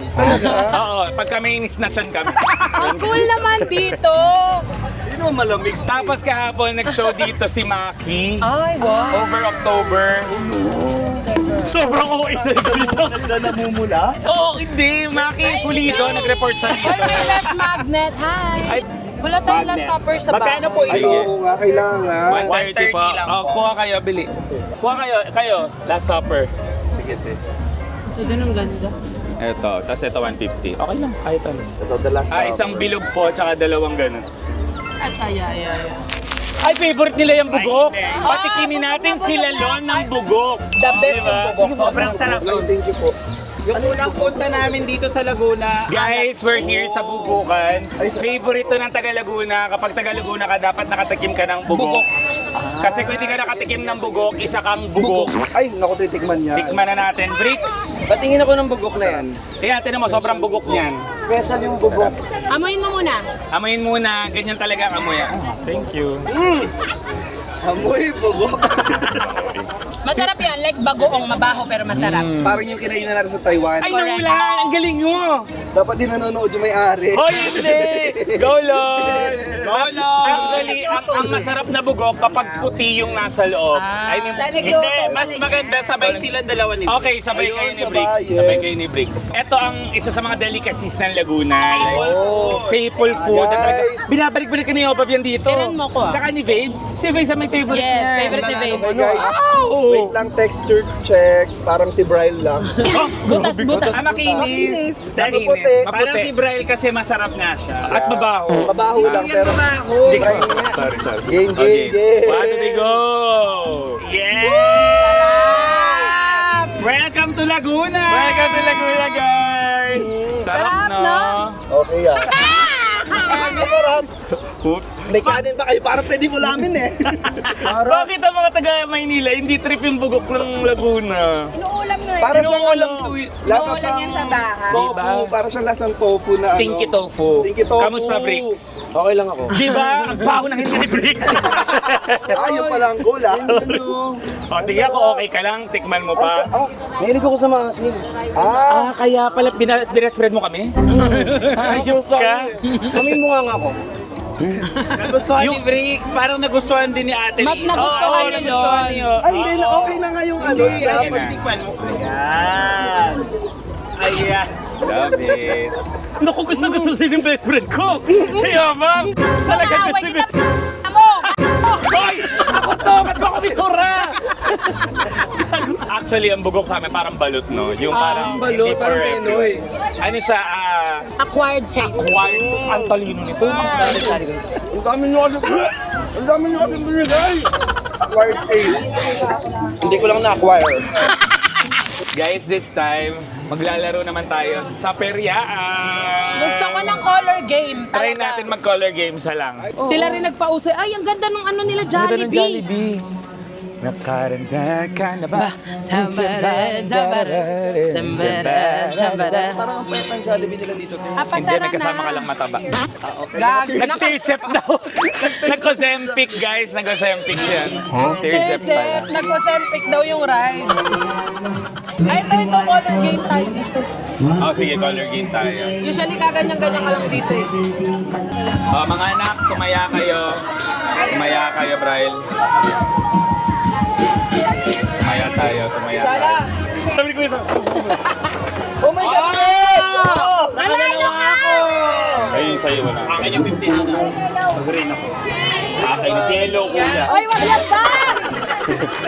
Oo, pag kami snatchan kami. Ang cool naman dito. Hindi naman malamig. Tapos kahapon nag-show dito si Maki. Ay, wow. Over October. Sobrang okay dito. Namumula? Oo, hindi. Maki Pulido, nag-report siya Ay, dito. may last magnet. Hi. Ay, Wala tayong last supper sa Magkano bahay. po Ay, ito? oo nga, kailangan. 130 po. 130 lang Oh, po. kuha kayo, bili. Kuha kayo, last supper. Sige, te. Ito din ang ganda. Ito, tapos ito 150. Okay lang, kahit ano. Ito, the last Isang bilog po, tsaka dalawang ganun. At ay. Ay, favorite nila yung bugok. Patikimin natin sila Lon ng bugok. The best Diba? ng bugok. Sobrang sarap. Thank you po. Yung unang punta namin dito sa Laguna. Guys, we're here sa Bugukan. Favorite to ng taga Laguna. Kapag taga Laguna ka, dapat nakatikim ka ng bugok. Kasi kung hindi ka nakatikim ng bugok, isa kang bugok. Ay, naku, titikman niya. Tikman na natin. Bricks! Patingin ako ng bugok na yan. Tingnan, tinan mo, sobrang bugok niyan. Special yung bubok. Amoyin mo muna. Amoyin muna, ganyan talaga ang amoy. Thank you. Amoy bugok. Masarap yan, like bagoong mabaho pero masarap. Parang yung kinainan natin sa Taiwan. Ay, nawala! Ang galing mo! Dapat din nanonood yung may-ari. Hoy, hindi! Go, Lord! Go, Lord! Actually, ang masarap na bugok kapag puti yung nasa loob. I mean, Hindi, mas maganda sabay silang dalawa nito. okay, sabay kayo ni Briggs. sabay, yes. Sabay kayo ni Briggs. Ito ang isa sa mga delicacies ng Laguna. Like, staple food. na talaga. Guys. Binabalik-balik ka ni Yobab yan dito. Tinan mo ko, ah. Tsaka ni Babes. Si Babes ang may favorite Yes, niya. favorite ni Babes. Okay guys, Oh! wait lang, texture check. Parang si Brian lang. Oh, Butas. Ah, makinis. Maputi. Maputi. Parang si Braille kasi masarap nga siya. At mabaho. Mabaho lang, pero Hindi ko. Sorry. game, Okay. game. 1, 2, 3, go! Yeah! Welcome to Laguna! Welcome to Laguna, guys! Sarap, no? Okay ah. Masarap. May kanin ba kayo? Parang pwede ulamin eh. Bakit ang mga taga Maynila hindi trip yung bugok ng Laguna? Inuulam na Para sa Inuulam to. lasa Inuulam yan sa bahay. tofu. Para siyang lasang tofu na Stinky ano. tofu. Stinky tofu. Kamusta, Bricks? Okay lang ako. Di ba? Ang baho ng hindi ni Bricks. Ayaw pala ang gola. O sige, ako okay ka lang. Tikman mo pa. Mahilig ako sa mga asin. Ah, kaya pala binaspread mo kami? Ayos ka. Kami mukha nga ako. Nagustuhan ni Briggs, parang nagustuhan din ni Ate Mas Liz. nagustuhan niya nagustuhan yun. niyo. Ay, hindi na okay na nga yung ano. Ayan, Sa tikman mo. Ayan. Ayan. Love it. Naku, gusto yung best friend ko. Kaya ba? Talaga gusto. Hoy! Ako to! Ba't ba ako binura? Actually, ang bugok sa amin parang balot, no? Yung parang balot, hindi for parang Pinoy. everyone. Ano siya? Acquired taste. Acquired. Ang talino nito. Ang dami nyo kasi. Ang dami nyo kasi binigay. Acquired taste. Hindi ko lang na-acquire. Guys, this time, maglalaro naman tayo sa peryaan. Gusto ko ng color game. Try talaga. natin mag-color game sa lang. Sila rin nagpauso. Ay, ang ganda ng ano nila, Jollibee. Nakaranda ka na ba? Sambara, sambara. Parang ang pwet ng Jollibee nila dito. Hindi, may kasama ka lang mataba. Gag. Nag-tearsep daw. Nag-Ozempic, guys. Nag-Ozempic siya. Tearsep pala. Nag-Ozempic daw yung rides. Ay, ito, color game tayo dito. Oh, sige, color game tayo. Usually, kaganyan-ganyan ka lang dito eh. Oh, mga anak, tumaya kayo. Tumaya kayo, Brian. Tumaya tayo. Sabi ko isa. Oh my God! Nakadalawa ako! Ayun, sa'yo na. Akin yung 15 na. Green ako. Akin si Hello, kuya. Ay, wag yan ba?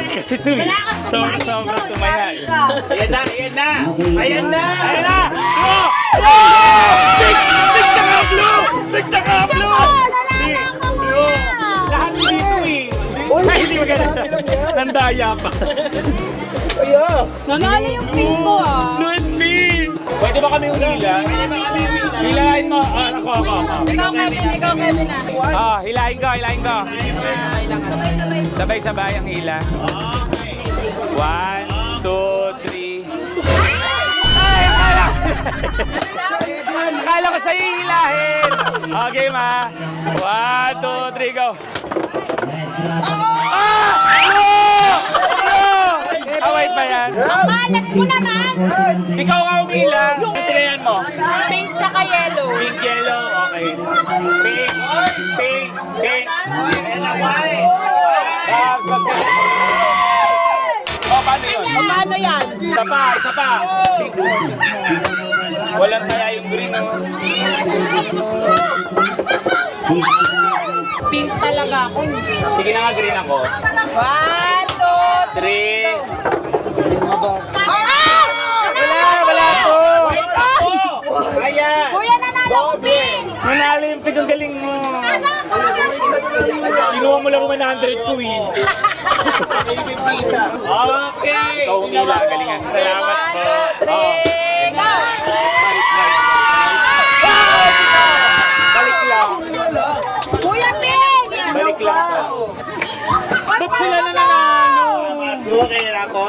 Kasi ito eh. Sobrang tumaya eh. Ayan na! Ayan na! Oh! Nagtsaka blue! Lahat dito eh. Ay, hindi maganda. Nandaya pa. Saya! Nanalo yung pink ko ah. Blue and pink! Pwede ba kami umila? Hilahin mo. Ako. Ikaw, Kevin ah. Hilahin ko. Sabay-sabay ang hila. 1, 2, 3. Ay, akala ko siya hihilahin. Okay, ma. 1, 2, 3, go. Wait ba yan? Malas mo naman! Ikaw nga umila. Tirayan mo. Pink tsaka yellow. Pink, yellow. Okay. Pink. Oh, paano yun? Paano yan? Isa pa. Pink. Walang kaya yung green, oh. Pink talaga ako. Sige na nga, green ako. 1, 2, 3. Wala to. Wait ako. Ayan. Kuya, nanalo ko pink! Nanalo yung pink, ang galing mo. Kinuha mo lang 100 ko eh. Okay. Ikaw umila, galingan. Salamat po. 1, 2, 3, go! Balik lang. Kuya, pink! Balik lang. Ba't sila nanalo? Okay na ako.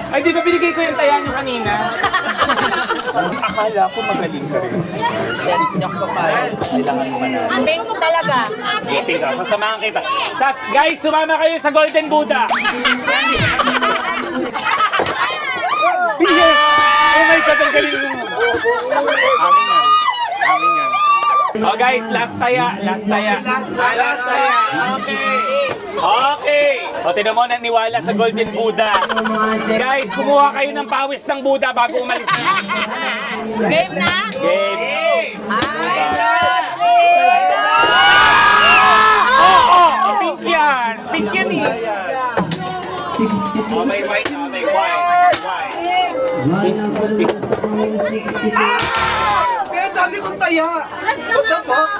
Ay, di ba binigay ko yung taya niyo kanina? Akala ko magaling ka rin. Nyak pa pa. Kailangan mo na. Pink talaga. Buti ka, sasamahan kita. Guys, sumama kayo sa Golden Buddha. Yes! Oh my God, ang galing mo. Amin yan. Amin yan. Oh guys, last taya. Last taya. Last taya. Okay. Okay. O, tinan mo, naniwala sa Golden Buddha. Guys, kumuha kayo ng pawis ng Buddha bago umalis. Game na? Game. Pink yan. Pink yan eh. Oh, may white. Oh, may white. Pink. Kaya dami kong taya! What the fuck?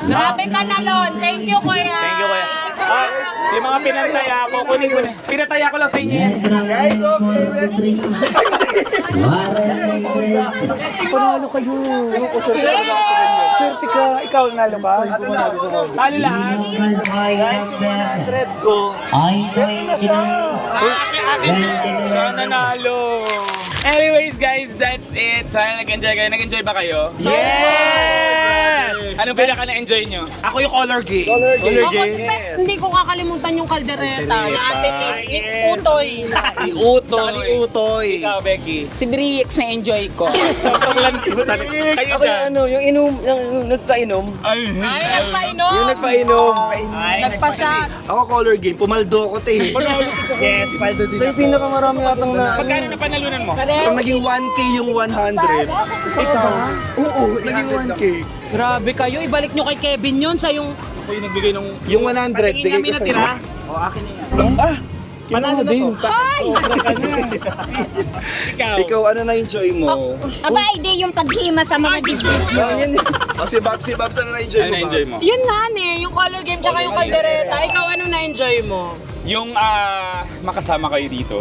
Grabe ka na, Lon. Thank you, Kuya. Thank you, kuya. Ah, yung mga pinantaya ko, kunin ko na. Pinataya ko lang sa inyo yan. Guys, okay, ready? Panalo kayo. Swerte ka. Ikaw, nalo ka? Talo lahat. Guys, yung 100 ko. Akin. Siya nanalo. Anyways, guys, that's it. Sana nag-enjoy kayo. Nag-enjoy ba kayo? Yes! Anong pinaka na-enjoy nyo? Ako yung color game. Color Ako, game. hindi ko kakalimutan yung kaldereta. Na ate ni Utoy. Si Utoy. Utoy. Ikaw, Becky. Si Brix na-enjoy ko. Sobrang landi mo talaga. Kayo Ako dyan. yung yung inom, yung nagpainom. Ay, Ay, nagpainom. Yung nagpainom. Nagpa-shot. Ako color game. Pumaldo ako, te. Yes, si Paldo din So yung pinakamarami atang na... Magkano na panalunan mo? Kung naging 1K yung 100. Ikaw? Oo, naging 1K. Grabe kayo. Ibalik nyo kay Kevin yun sa yung... Ako yung nagbigay ng... Yung 100, bigay ko sa'yo. Ah! Kinuha din. Ikaw. Ikaw, ano na-enjoy mo? Aba, hindi yung paghima sa mga disbit. O si Babs, ano na-enjoy Ano mo? na-enjoy mo? Yun nga yung color game tsaka yung kaldereta. Ikaw, ano na-enjoy mo? Yung makasama kayo dito.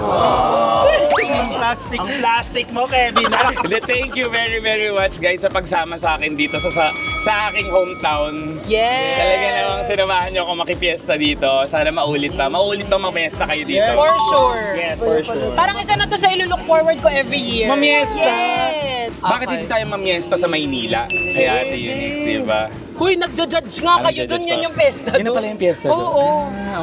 Ang plastic mo, Kevin. Hindi, thank you very, very much guys sa pagsama sa akin dito sa aking hometown. Yes! Talaga namang sinamahan niyo ako makipiesta dito. Sana maulit pa. Maulit pa mamiesta kayo dito. For sure. Yes, for sure. Parang isa na to sa ilulook forward ko every year. Mamiesta! Yes! Bakit hindi tayo mamiesta sa Maynila? Kaya Ate Eunice, di ba? Huy, nagja-judge nga kayo dun, yun yung pesta Yun na pala yung piyesta doon. Oo.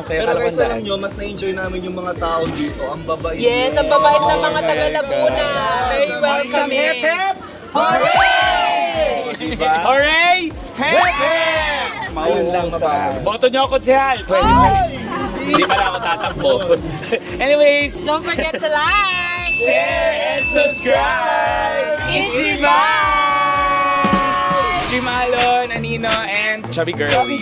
Okay, Pero akala ko guys, alam daan. nyo, mas na-enjoy namin yung mga tao dito. Ang babait. Yes, ang babait ng mga taga Laguna. Very welcome. Hip, hip! Hooray! Diba? Hooray! Hip, hip! Ayun lang, mapapagod. Boto niyo ako, Sihal. 2020. Hindi pala ako tatakbo. Anyways, Don't forget to like, share and subscribe! Ichiban! Streamalon, Anino, and Chubby Girlie.